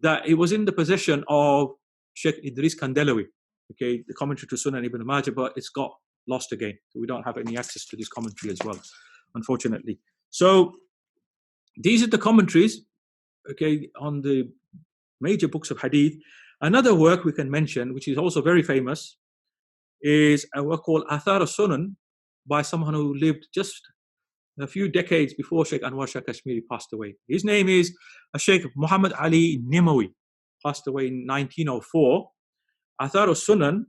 that it was in the possession of Sheikh Idris Kandelawi, okay, the commentary to Sunan Ibn Majah, but it's got lost again. So we don't have any access to this commentary as well, unfortunately. So these are the commentaries, okay, on the major books of Hadith. Another work we can mention, which is also very famous, is a work called Athar al-Sunan by someone who lived just a few decades before Shaykh Anwar Shah Kashmiri passed away. His name is Shaykh Muhammad Ali Nimawi, passed away in 1904. Athar al-Sunan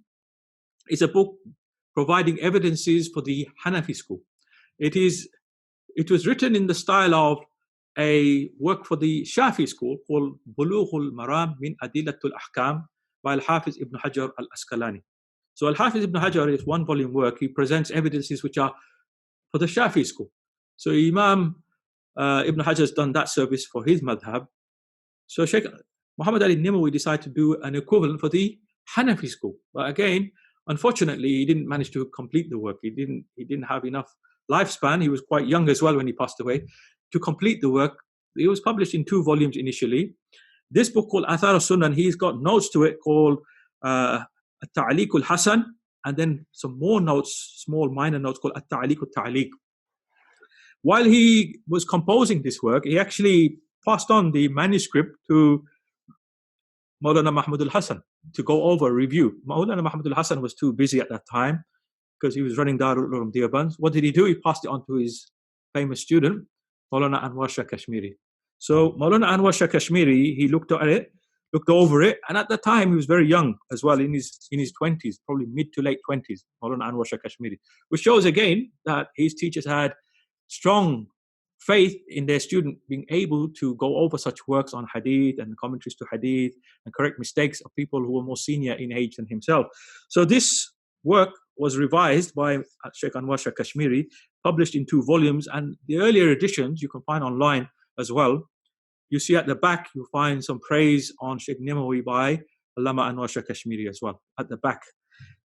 is a book providing evidences for the Hanafi school. It was written in the style of a work for the Shafi school called Bulughul Maram min Adillatul Ahkam by Al-Hafiz Ibn Hajar al-Asqalani. So Al-Hafiz Ibn Hajar is 1-volume work. He presents evidences which are for the Shafi school. So Imam Ibn Hajar has done that service for his madhab. So Shaykh Muhammad Ali Nimawi decided to do an equivalent for the Hanafi school. But again, unfortunately, he didn't manage to complete the work. He didn't have enough lifespan. He was quite young as well when he passed away to complete the work. It was published in 2 volumes initially. This book called Athar al-Sunan, he's got notes to it called At-Ta'liq al-Hasan, and then some more notes, small minor notes called At-Ta'liq al-Ta'liq. While he was composing this work, he actually passed on the manuscript to Maulana Mahmud al-Hasan to go over, review. Maulana Mahmud al-Hasan was too busy at that time because he was running Darul Uloom Deoband. What did he do? He passed it on to his famous student, Maulana Anwar Shah Kashmiri. So Maulana Anwar Shah Kashmiri, he looked at it, looked over it, and at the time he was very young as well, in his 20s, probably mid to late 20s, Maulana Anwar Shah Kashmiri, which shows again that his teachers had strong faith in their student being able to go over such works on hadith and commentaries to hadith and correct mistakes of people who were more senior in age than himself. So this work was revised by Shaykh Anwar Shah Kashmiri, published in 2 volumes, and the earlier editions you can find online as well. You see at the back, you'll find some praise on Shaykh Nimawi by Allama Anwar Shah Kashmiri as well, at the back.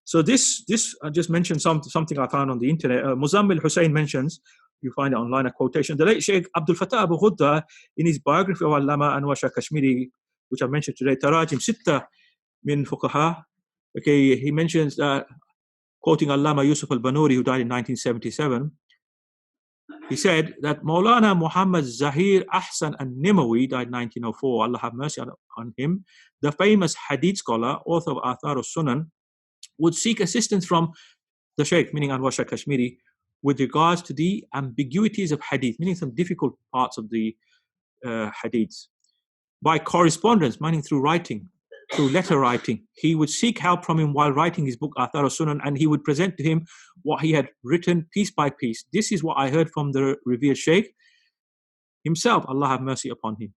So this I just mentioned something I found on the internet. Muzammil Hussain mentions, you find it online, a quotation. The late Shaykh Abdul Fattah Abu Ghudda, in his biography of Allama Anwar Shah Kashmiri, which I mentioned today, Tarajim Sitta min Fuqaha, okay, he mentions that, quoting Allama Yusuf al-Banuri, who died in 1977, he said that Maulana Muhammad Zahir Ahsan al-Nimawi, died 1904, Allah have mercy on him, the famous hadith scholar, author of Athar al-Sunan, would seek assistance from the Shaykh, meaning Anwar Shah Kashmiri, with regards to the ambiguities of hadith, meaning some difficult parts of the hadiths. By correspondence, meaning through writing, through letter writing, he would seek help from him while writing his book Athar al-Sunan, and he would present to him what he had written piece by piece. This is what I heard from the revered Shaykh himself, Allah have mercy upon him.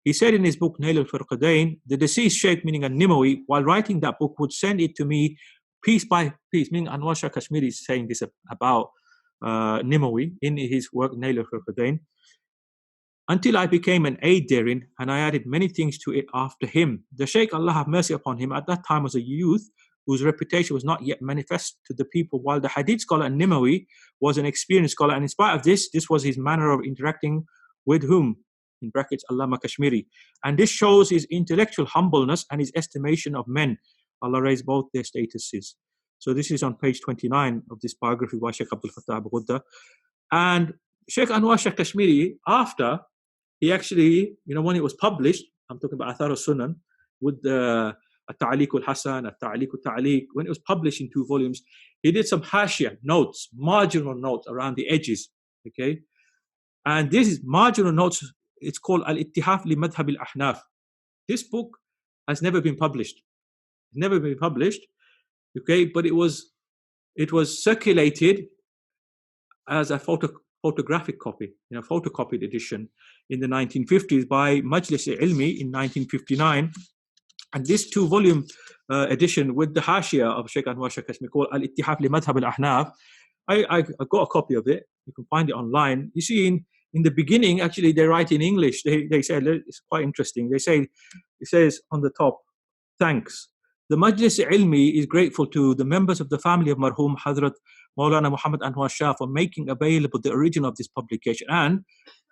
He said in his book Nail al-Firqadain, the deceased Shaykh, meaning al-Nimawi, while writing that book, would send it to me piece by piece, meaning Anwar Shah Kashmiri is saying this about Nimawi in his work Nail al-Firqadain, until I became an aide therein, and I added many things to it after him. The Shaykh, Allah have mercy upon him, at that time was a youth whose reputation was not yet manifest to the people, while the hadith scholar Nimawi was an experienced scholar, and in spite of this was his manner of interacting with whom? In brackets, Allama Kashmiri. And this shows his intellectual humbleness and his estimation of men. Allah raise both their statuses. So this is on page 29 of this biography by Shaykh Abdul Fattah Abu Ghudda. And Shaykh Anwar Shah Kashmiri, after he actually, when it was published, I'm talking about Athar al-Sunan, with the At-Ta'liq al-Hasan, At-Ta'liq al-Ta'liq, when it was published in 2 volumes, he did some hashia, notes, marginal notes around the edges, okay? And this is marginal notes, it's called Al-Ittihaf li Madhhab al-Ahnaf. This book has never been published. Never been published, okay? But it was circulated as a photographic copy, photocopied edition in the 1950s by Majlis Ilmi in 1959. And this 2-volume edition with the hashia of Shaykh Anwar Shah Kashmiri called Al-Ittihaf li Madhhab al-Ahnaf, I got a copy of it. You can find it online. You see, in the beginning, actually, they write in English. They say, it's quite interesting. It says on the top, thanks. The Majlis Ilmi is grateful to the members of the family of Marhum Hazrat Maulana Muhammad Anwar Shah for making available the original of this publication, and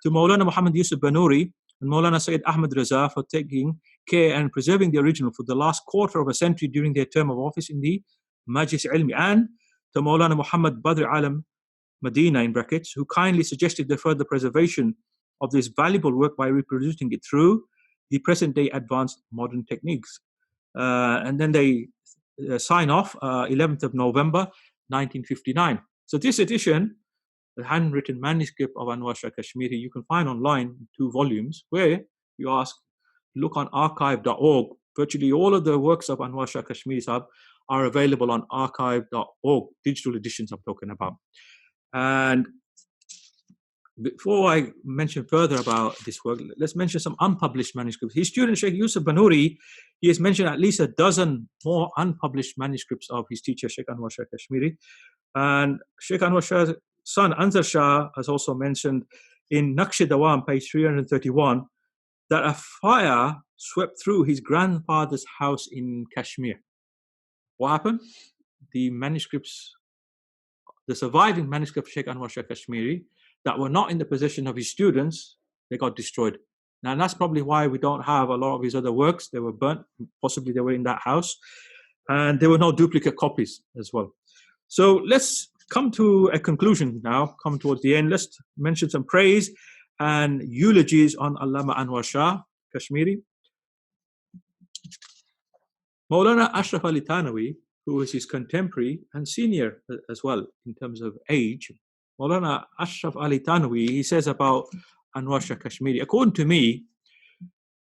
to Maulana Muhammad Yusuf Banuri and Maulana Sayyid Ahmed Raza for taking care and preserving the original for the last quarter of a century during their term of office in the Majlis Ilmi, and to Maulana Muhammad Badr Alam Medina, in brackets, who kindly suggested the further preservation of this valuable work by reproducing it through the present-day advanced modern techniques. And then they sign off 11th of November 1959. So this edition, the handwritten manuscript of Anwar Shah Kashmiri, you can find online in 2 volumes, where you look on archive.org. Virtually all of the works of Anwar Shah Kashmiri Sahab are available on archive.org, digital editions I'm talking about. And before I mention further about this work, let's mention some unpublished manuscripts. His student Shaykh Yusuf Banuri, he has mentioned at least a dozen more unpublished manuscripts of his teacher Shaykh Anwar Shah Kashmiri. And Shaykh Anwar Shah's son Anwar Shah has also mentioned in Naqsh Dawam, page 331, that a fire swept through his grandfather's house in Kashmir. What happened? The surviving manuscripts of Shaykh Anwar Shah Kashmiri that were not in the possession of his students, they got destroyed. Now, that's probably why we don't have a lot of his other works. They were burnt, possibly they were in that house, and there were no duplicate copies as well. So let's come to a conclusion now, come towards the end. Let's mention some praise and eulogies on Allama Anwar Shah Kashmiri. Maulana Ashraf Ali Thanwi, who was his contemporary and senior as well in terms of age, Maulana Ashraf Ali Thanwi, he says about Anwar Shah Kashmiri, according to me,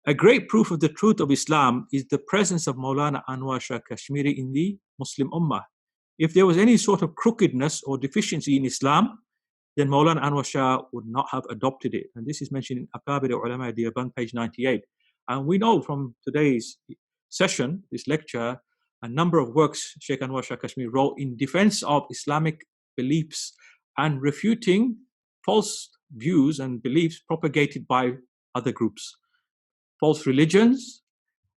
a great proof of the truth of Islam is the presence of Maulana Anwar Shah Kashmiri in the Muslim Ummah. If there was any sort of crookedness or deficiency in Islam, then Maulana Anwar Shah would not have adopted it. And this is mentioned in Akabir Ulama Deoband, page 98. And we know from today's session, this lecture, a number of works Shaykh Anwar Shah Kashmiri wrote in defense of Islamic beliefs and refuting false views and beliefs propagated by other groups, false religions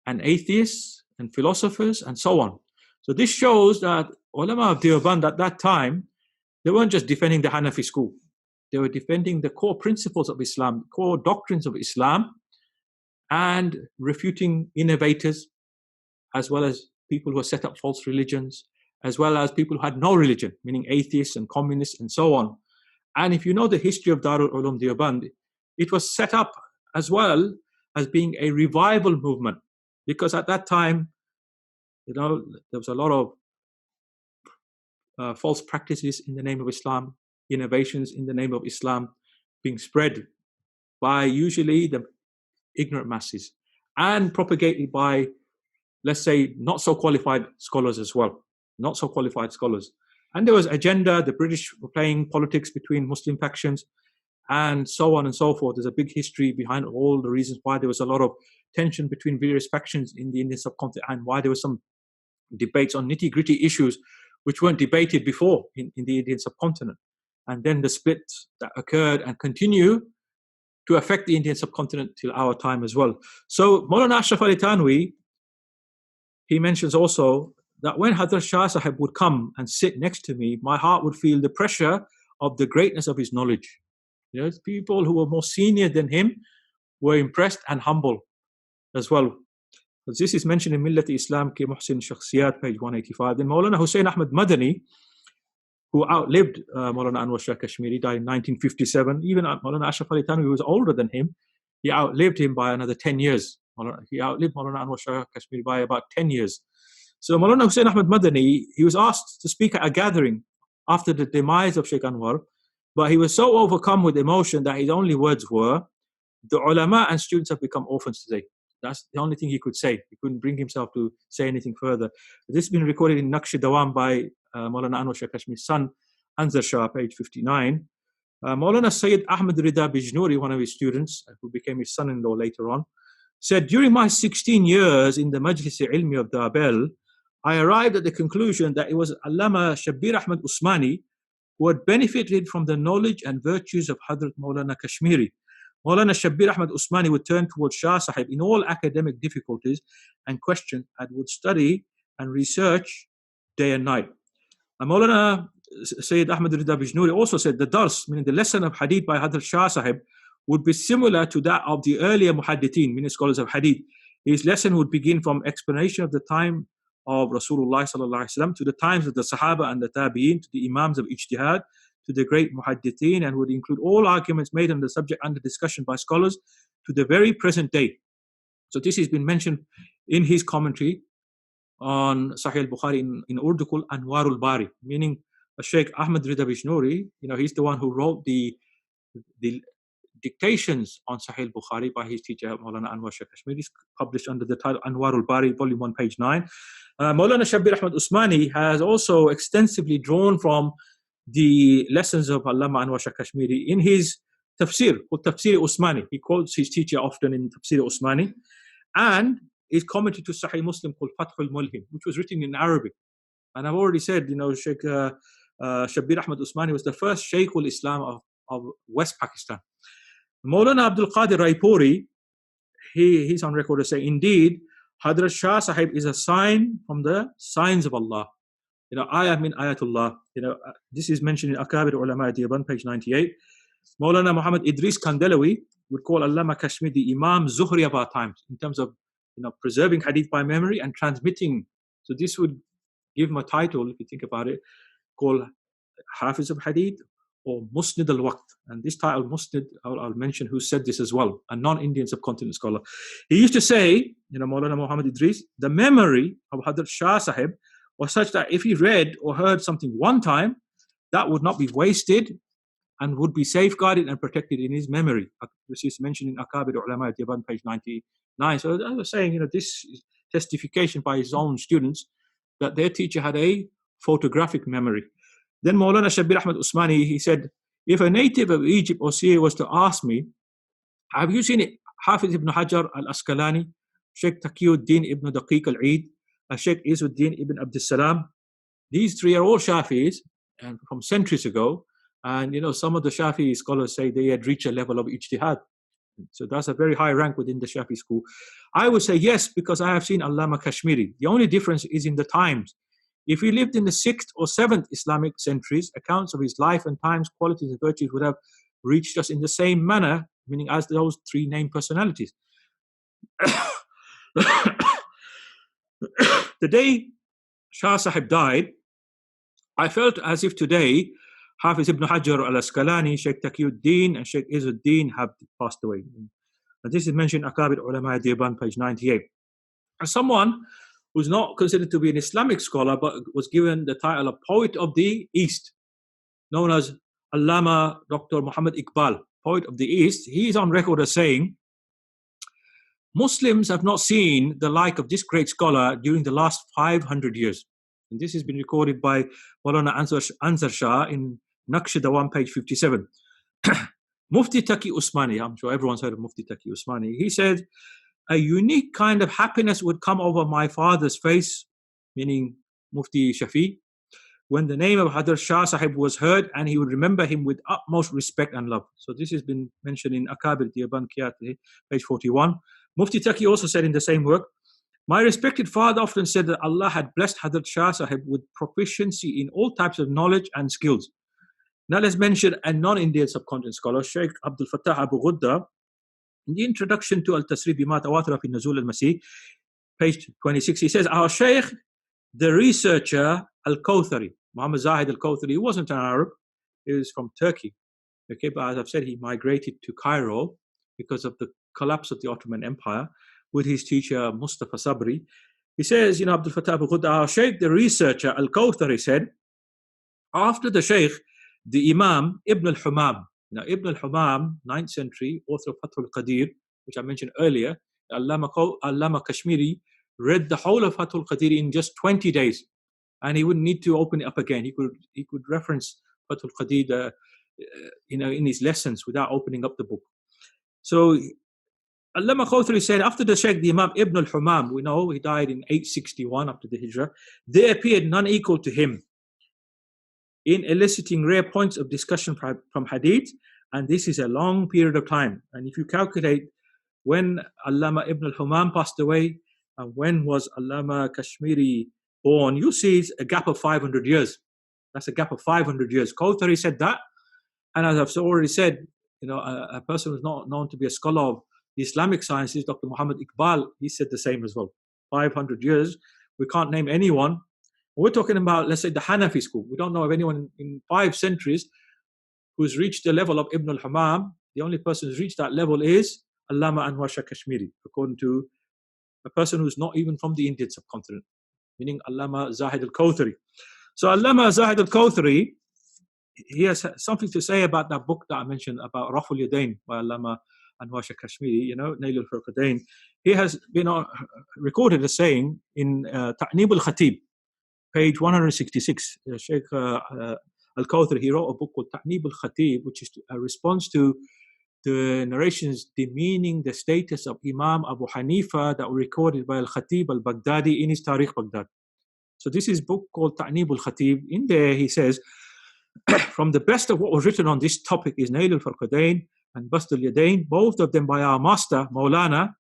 and atheists and philosophers and so on. So this shows that ulama of Deoband at that time, they weren't just defending the Hanafi school. They were defending the core principles of Islam, core doctrines of Islam, and refuting innovators, as well as people who set up false religions, as well as people who had no religion, meaning atheists and communists and so on. And if you know the history of Darul Ulum Deoband, it was set up as well as being a revival movement, because at that time, there was a lot of false practices in the name of Islam, innovations in the name of Islam being spread by usually the ignorant masses and propagated by, let's say, not so qualified scholars as well, not so qualified scholars. And there was agenda, the British were playing politics between Muslim factions and so on and so forth. There's a big history behind all the reasons why there was a lot of tension between various factions in the Indian subcontinent and why there was some debates on nitty-gritty issues which weren't debated before in the Indian subcontinent. And then the splits that occurred and continue to affect the Indian subcontinent till our time as well. So Maulana Ashraf Ali Thanwi, he mentions also that when Hadrat Shah Sahib would come and sit next to me, my heart would feel the pressure of the greatness of his knowledge. People who were more senior than him were impressed and humble as well. This is mentioned in Millat Islam Ki Muhsin Shakhsiyat, page 185. Then Maulana Hussain Ahmed Madani, who outlived Maulana Anwar Shah Kashmiri, died in 1957. Even Maulana Ashraf Ali Thanwi, who was older than him, he outlived him by another 10 years. He outlived Maulana Anwar Shah Kashmiri by about 10 years. So Maulana Hussain Ahmed Madani, he was asked to speak at a gathering after the demise of Shaykh Anwar, but he was so overcome with emotion that his only words were, the ulama and students have become orphans today. That's the only thing he could say. He couldn't bring himself to say anything further. This has been recorded in Naqsh Dawam by Maulana Anwar Shah Kashmiri's son, Anwar Shah, page 59. Maulana Sayyid Ahmed Rida Bijnouri, one of his students, who became his son-in-law later on, said, during my 16 years in the Majlis-e-Ilmi of Dabel, I arrived at the conclusion that it was Allama Shabbir Ahmed Usmani who had benefited from the knowledge and virtues of Hadrat Maulana Kashmiri. Maulana Shabbir Ahmed Usmani would turn towards Shah Sahib in all academic difficulties and questions, and would study and research day and night. And Maulana Sayyid Ahmed Rida Bijnouri also said the dars, meaning the lesson of Hadith by Hadrat Shah Sahib, would be similar to that of the earlier muhaddithin, meaning scholars of Hadith. His lesson would begin from explanation of the time of Rasulullah sallallahu alaihi wasallam to the times of the Sahaba and the Tabi'in, to the Imams of Ijtihad, to the great muhaddithin, and would include all arguments made on the subject under discussion by scholars to the very present day. So this has been mentioned in his commentary on Sahih al-Bukhari in Urdu called Anwarul Bari, meaning Shaykh Ahmed Rida Bijnouri, he's the one who wrote the dictations on Sahih al-Bukhari by his teacher Maulana Anwar Shah Kashmiri, published under the title Anwarul Bari, volume 1, page 9. Maulana Shabbir Ahmed Usmani has also extensively drawn from the lessons of Allama Anwar Shah Kashmiri in his tafsir, called Tafsir Usmani. He quotes his teacher often in Tafsir Usmani, and his commentary to Sahih Muslim called Fathul Mulhim, which was written in Arabic. And I've already said, Shaykh Shabbir Ahmed Usmani was the first Shaykh al-Islam of West Pakistan. Maulana Abdul Qadir Raipuri, he's on record to say, indeed, Hadrat Shah Sahib is a sign from the signs of Allah. Ayah min ayatullah. This is mentioned in Akabir Ulama Deoband, page 98. Maulana Muhammad Idris Kandelawi would call Allama Kashmir the Imam Zuhri of our times in terms of preserving hadith by memory and transmitting. So this would give him a title, if you think about it, called Hafiz of Hadith or Musnid al-Waqt. And this title, Musnid, I'll mention who said this as well, a non-Indian subcontinent scholar. He used to say, Maulana Muhammad Idris, the memory of Hadrat Shah Sahib was such that if he read or heard something one time, that would not be wasted and would be safeguarded and protected in his memory. This is mentioned in Akabir Ulama Divan, page 99. So I was saying, this is testification by his own students that their teacher had a photographic memory. Then Maulana Shabir Ahmed Usmani, he said, if a native of Egypt or Syria was to ask me, have you seen it? Hafiz ibn Hajar al-Asqalani, Shaykh Taqiyuddin ibn Daqiq al-Eid, Shaykh Izzuddin ibn Abdus Salam. These three are all Shafi'is and from centuries ago. And, some of the Shafi'i scholars say they had reached a level of ijtihad. So that's a very high rank within the Shafi'i school. I would say yes, because I have seen Allama Kashmiri. The only difference is in the times. If he lived in the 6th or 7th Islamic centuries, accounts of his life and times, qualities and virtues would have reached us in the same manner, meaning as those three named personalities. The day Shah Sahib died, I felt as if today Hafiz ibn Hajar al-Asqalani, Shaykh Taqiyuddin and Shaykh Izzuddin have passed away. And this is mentioned in Akabir Ulama Diban, page 98. As someone who's not considered to be an Islamic scholar, but was given the title of Poet of the East, known as Allama Dr. Muhammad Iqbal, Poet of the East, he is on record as saying, Muslims have not seen the like of this great scholar during the last 500 years. And this has been recorded by Maulana Anwar Shah in Naqsh Dawam, page 57. Mufti Taqi Usmani, I'm sure everyone's heard of Mufti Taqi Usmani, he said, a unique kind of happiness would come over my father's face, meaning Mufti Shafi, when the name of Hadrat Shah Sahib was heard, and he would remember him with utmost respect and love. So this has been mentioned in Akabir Diban Kiyate, page 41. Mufti Taqi also said in the same work, my respected father often said that Allah had blessed Hadrat Shah Sahib with proficiency in all types of knowledge and skills. Now let's mention a non-Indian subcontinent scholar, Shaykh Abdul Fattah Abu Ghudda. In the introduction to Al-Tasrib Bima Tawatara fi Nuzul al-Masih, page 26, he says, our Shaykh, the researcher Al-Kawthari, Muhammad Zahid Al-Kawthari, he wasn't an Arab, he was from Turkey. Okay, but as I've said, he migrated to Cairo because of the collapse of the Ottoman Empire with his teacher Mustafa Sabri. He says, Abdul Fattah Abu Ghudda, our Shaykh, the researcher Al-Kawthari said, after the Shaykh, the Imam Ibn al-Humam. Now, Ibn al-Humam, 9th century, author of Fath al-Qadir, which I mentioned earlier, Allama Kashmiri read the whole of Fath al-Qadir in just 20 days. And he wouldn't need to open it up again. He could reference Fath al-Qadir in his lessons without opening up the book. So, Allama Kawthari said, after the Shaykh, the Imam Ibn al-Humam, we know he died in 861 after the Hijrah, there appeared none equal to him in eliciting rare points of discussion from Hadith, and this is a long period of time. And if you calculate when Allama Ibn al-Humam passed away and when was Allama Kashmiri born, you see it's a gap of 500 years. That's a gap of 500 years. Kawthari said that, and as I've already said, a person who's not known to be a scholar of Islamic sciences, Dr. Muhammad Iqbal, he said the same as well. 500 years, we can't name anyone. We're talking about, let's say, the Hanafi school. We don't know of anyone in 5 centuries who's reached the level of Ibn al-Humam. The only person who's reached that level is Allama Anwar Shah Kashmiri, according to a person who's not even from the Indian subcontinent, meaning Allama Zahid al-Kawthari. So Allama Zahid al-Kawthari, he has something to say about that book that I mentioned about Raful Yadain by Allama Anwar Shah Kashmiri, Nail al-Farqadain. He has been recorded as saying in Ta'nib al-Khatib, page 166, Shaykh Al-Kawthari, he wrote a book called Ta'nib al-Khatib, which is a response to the narrations demeaning the status of Imam Abu Hanifa that were recorded by Al-Khatib al-Baghdadi in his Tarikh Baghdad. So this is a book called Ta'nib al-Khatib. In there he says, from the best of what was written on this topic is Nail al-Farqadain and Bast al-Yadain, both of them by our master, Maulana,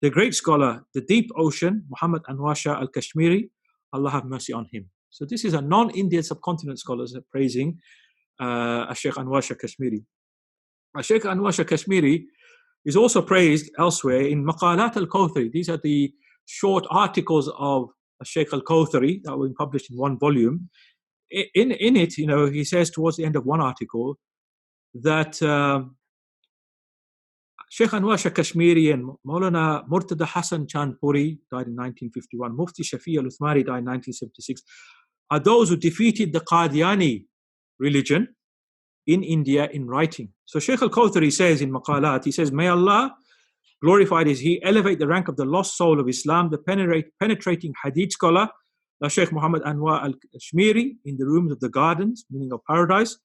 the great scholar, the deep ocean, Muhammad Anwar Shah al-Kashmiri, Allah have mercy on him. So this is a non-Indian subcontinent scholars praising Shaykh Anwar Shah Kashmiri. Shaykh Anwar Shah Kashmiri is also praised elsewhere in Maqalat al-Kawthari. These are the short articles of Shaykh al-Kawthari that were published in one volume. in it, he says towards the end of one article that Shaykh Anwar Shah Kashmiri and Maulana Murtada Hasan Chandpuri died in 1951. Mufti Shafi al-Uthmari died in 1976. Are those who defeated the Qadiani religion in India in writing. So Shaykh al-Kawthari says in Maqalat, he says, may Allah, glorified is He, elevate the rank of the lost soul of Islam, the penetrating Hadith scholar, the Shaykh Muhammad Anwar al-Kashmiri, in the rooms of the gardens, meaning of paradise,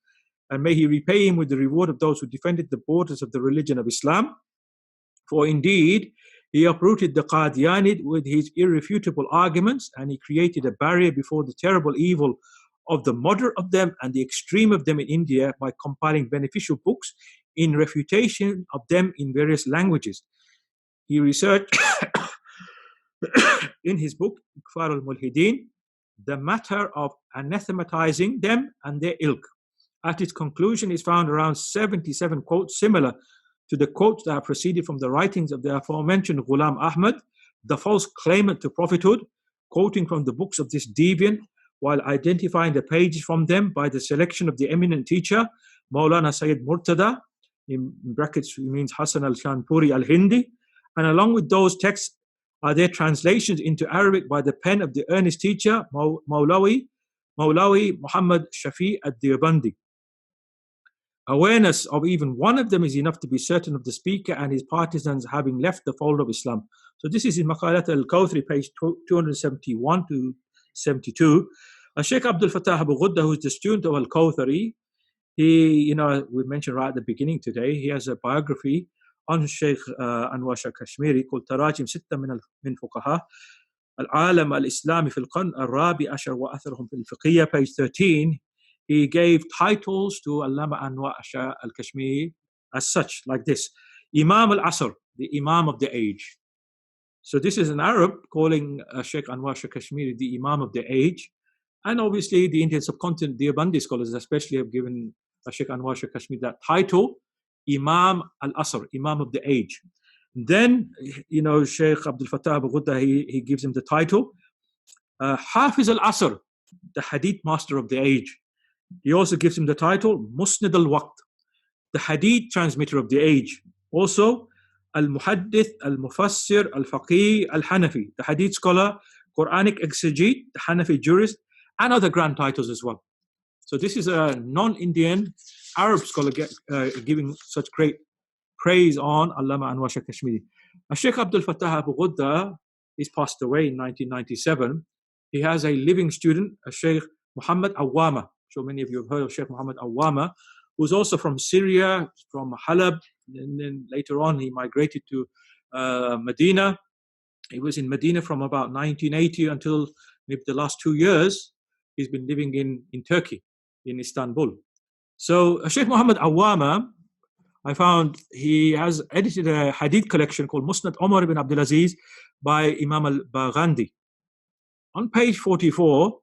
and may He repay him with the reward of those who defended the borders of the religion of Islam. For indeed, he uprooted the Qadianid with his irrefutable arguments, and he created a barrier before the terrible evil of the moderate of them and the extreme of them in India by compiling beneficial books in refutation of them in various languages. He researched in his book, Ikfar al-Mulhideen, the matter of anathematizing them and their ilk. At its conclusion is found around 77 quotes similar to the quotes that have proceeded from the writings of the aforementioned Ghulam Ahmed, the false claimant to prophethood, quoting from the books of this deviant, while identifying the pages from them by the selection of the eminent teacher, Maulana Sayyid Murtada, in brackets he means Hasan al-Shanpuri al-Hindi, and along with those texts are their translations into Arabic by the pen of the earnest teacher, Maulawi Muhammad Shafi ad-Deobandi. Awareness of even one of them is enough to be certain of the speaker and his partisans having left the fold of Islam. So this is in Maqalat al-Kawthri, page 271 to 72. Shaykh Abdul Fattah Abu Ghudda, who is the student of al-Kawthri, he, we mentioned right at the beginning today, he has a biography on Shaykh Anwar Shah Kashmiri called Tarajim Sitta min Fuqaha Al-Alam Al-Islami fil Qarn Al-Rabi Ashar wa Atharhum fil Fiqhiyya, page 13. He gave titles to Allama Anwar Shah al-Kashmiri as such, like this: Imam al-Asr, the Imam of the age. So this is an Arab calling Shaykh Anwar Shah Kashmiri the Imam of the age. And obviously the Indian subcontinent, the Deobandi scholars especially, have given Shaykh Anwar Shah Kashmiri that title, Imam al-Asr, Imam of the age. Then, Shaykh Abdul Fattah Abu Ghudda, he gives him the title, Hafiz al-Asr, the Hadith master of the age. He also gives him the title Musnid al-Waqt, the Hadith transmitter of the age. Also, Al-Muhaddith, Al-Mufassir, Al-Faqih, Al-Hanafi, the Hadith scholar, Quranic exegete, the Hanafi jurist, and other grand titles as well. So this is a non-Indian Arab scholar giving such great praise on Allama Anwar Shah Kashmiri. Shaykh Abdul Fattah Abu Ghudda is passed away in 1997. He has a living student, Shaykh Muhammad Awama. So many of you have heard of Shaykh Muhammad Awama, who's also from Syria, from Halab, and then later on he migrated to Medina. He was in Medina from about 1980 until maybe the last 2 years. He's been living in Turkey, in Istanbul. So Shaykh Muhammad Awama, I found he has edited a hadith collection called Musnad Umar ibn Abdul Aziz by Imam al-Baghandi. On page 44,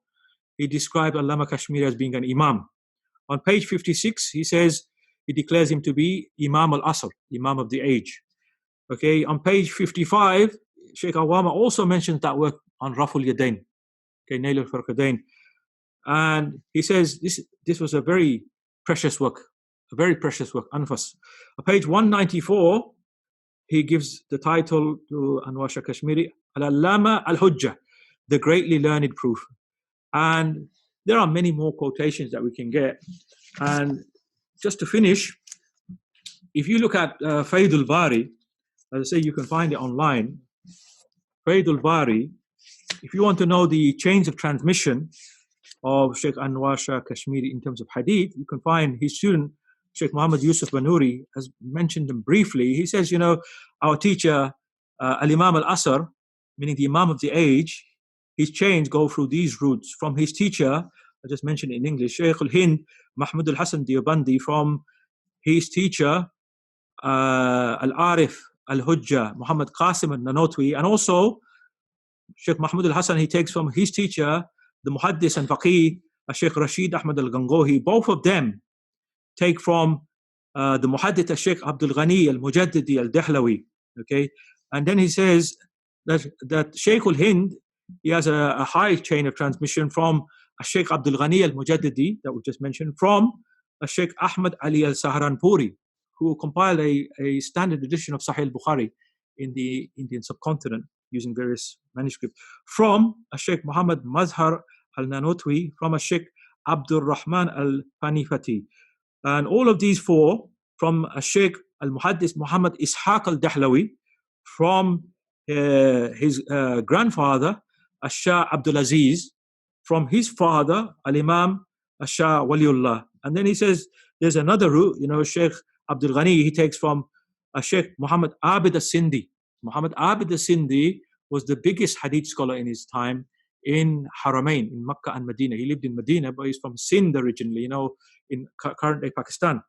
he described Allama Kashmiri as being an Imam. On page 56, he says he declares him to be Imam al-Asr, Imam of the age. Okay, on page 55, Shaykh Awama also mentions that work on Raful Yadain, okay, Nail al-Farqadain. And he says this was a very precious work, Anfas. On page 194, he gives the title to Anwar Shah Kashmiri, Al-Allama al-Hujjah, the greatly learned proof. And there are many more quotations that we can get. And just to finish, if you look at Faidul Bari, as I say, you can find it online. Faidul Bari, if you want to know the chains of transmission of Shaykh Anwar Shah Kashmiri in terms of hadith, you can find his student, Shaykh Muhammad Yusuf Banuri, has mentioned them briefly. He says, our teacher, Al-Imam al-Asr, meaning the Imam of the age, his chains go through these routes. From his teacher, I just mentioned in English, Shaykh al-Hind, Mahmud al-Hasan Deobandi, from his teacher, Al-Arif, Al-Hujjah, Muhammad Qasim al-Nanotwi, and also Shaykh Mahmud al-Hasan, he takes from his teacher, the Muhaddis and Faqih, Shaykh Rashid Ahmad al-Gangohi. Both of them take from the Muhaddith Shaykh Abdul Ghani al-Mujaddidi al-Dahlawi. Okay, and then he says that Shaykh al-Hind, he has a high chain of transmission from Shaykh Abdul Ghani al-Mujaddidi that we just mentioned, from Shaykh Ahmed Ali al-Saharanpuri, who compiled a standard edition of Sahih al-Bukhari in the Indian subcontinent using various manuscripts, from Shaykh Muhammad Mazhar al-Nanotwi, from Shaykh Abdul Rahman al-Panifati. And all of these four from Shaykh al-Muhaddis Muhammad Ishaq al-Dahlawi, from his grandfather, Shah Abdul Aziz, from his father, Al-Imam Shah Waliullah. And then he says there's another route, Shaykh Abdul Ghani, he takes from Shaykh Muhammad Abid al-Sindhi. Muhammad Abid al-Sindhi was the biggest hadith scholar in his time in Haramain, in Makkah and Medina. He lived in Medina, but he's from Sindh originally, in current-day Pakistan.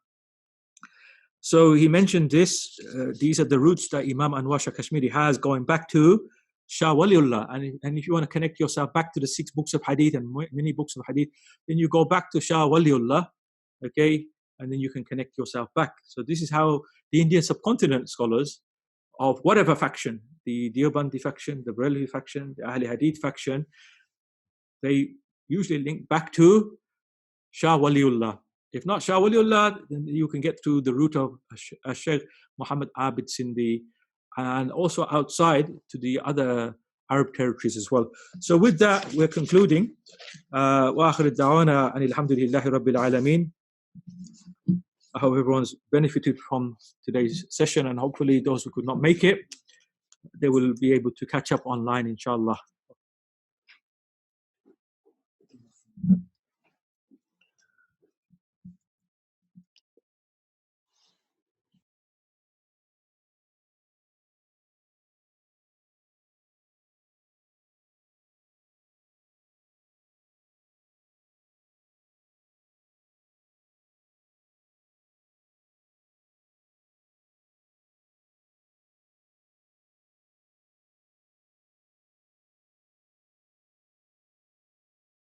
So he mentioned this. These are the roots that Imam Anwar Shah Kashmiri has, going back to Shah Waliullah. And if you want to connect yourself back to the 6 books of Hadith and many books of Hadith, then you go back to Shah Waliullah, okay? And then you can connect yourself back. So this is how the Indian subcontinent scholars of whatever faction, the Deobandi faction, the Barelvi faction, the Ahl Hadith faction, they usually link back to Shah Waliullah. If not Shah Waliullah, then you can get to the root of Shaykh Muhammad Abid Sindhi, and also outside to the other Arab territories as well. So with that, we're concluding. وآخر الدعوانا أن الحمد لله رب العالمين. I hope everyone's benefited from today's session, and hopefully those who could not make it, they will be able to catch up online, inshallah.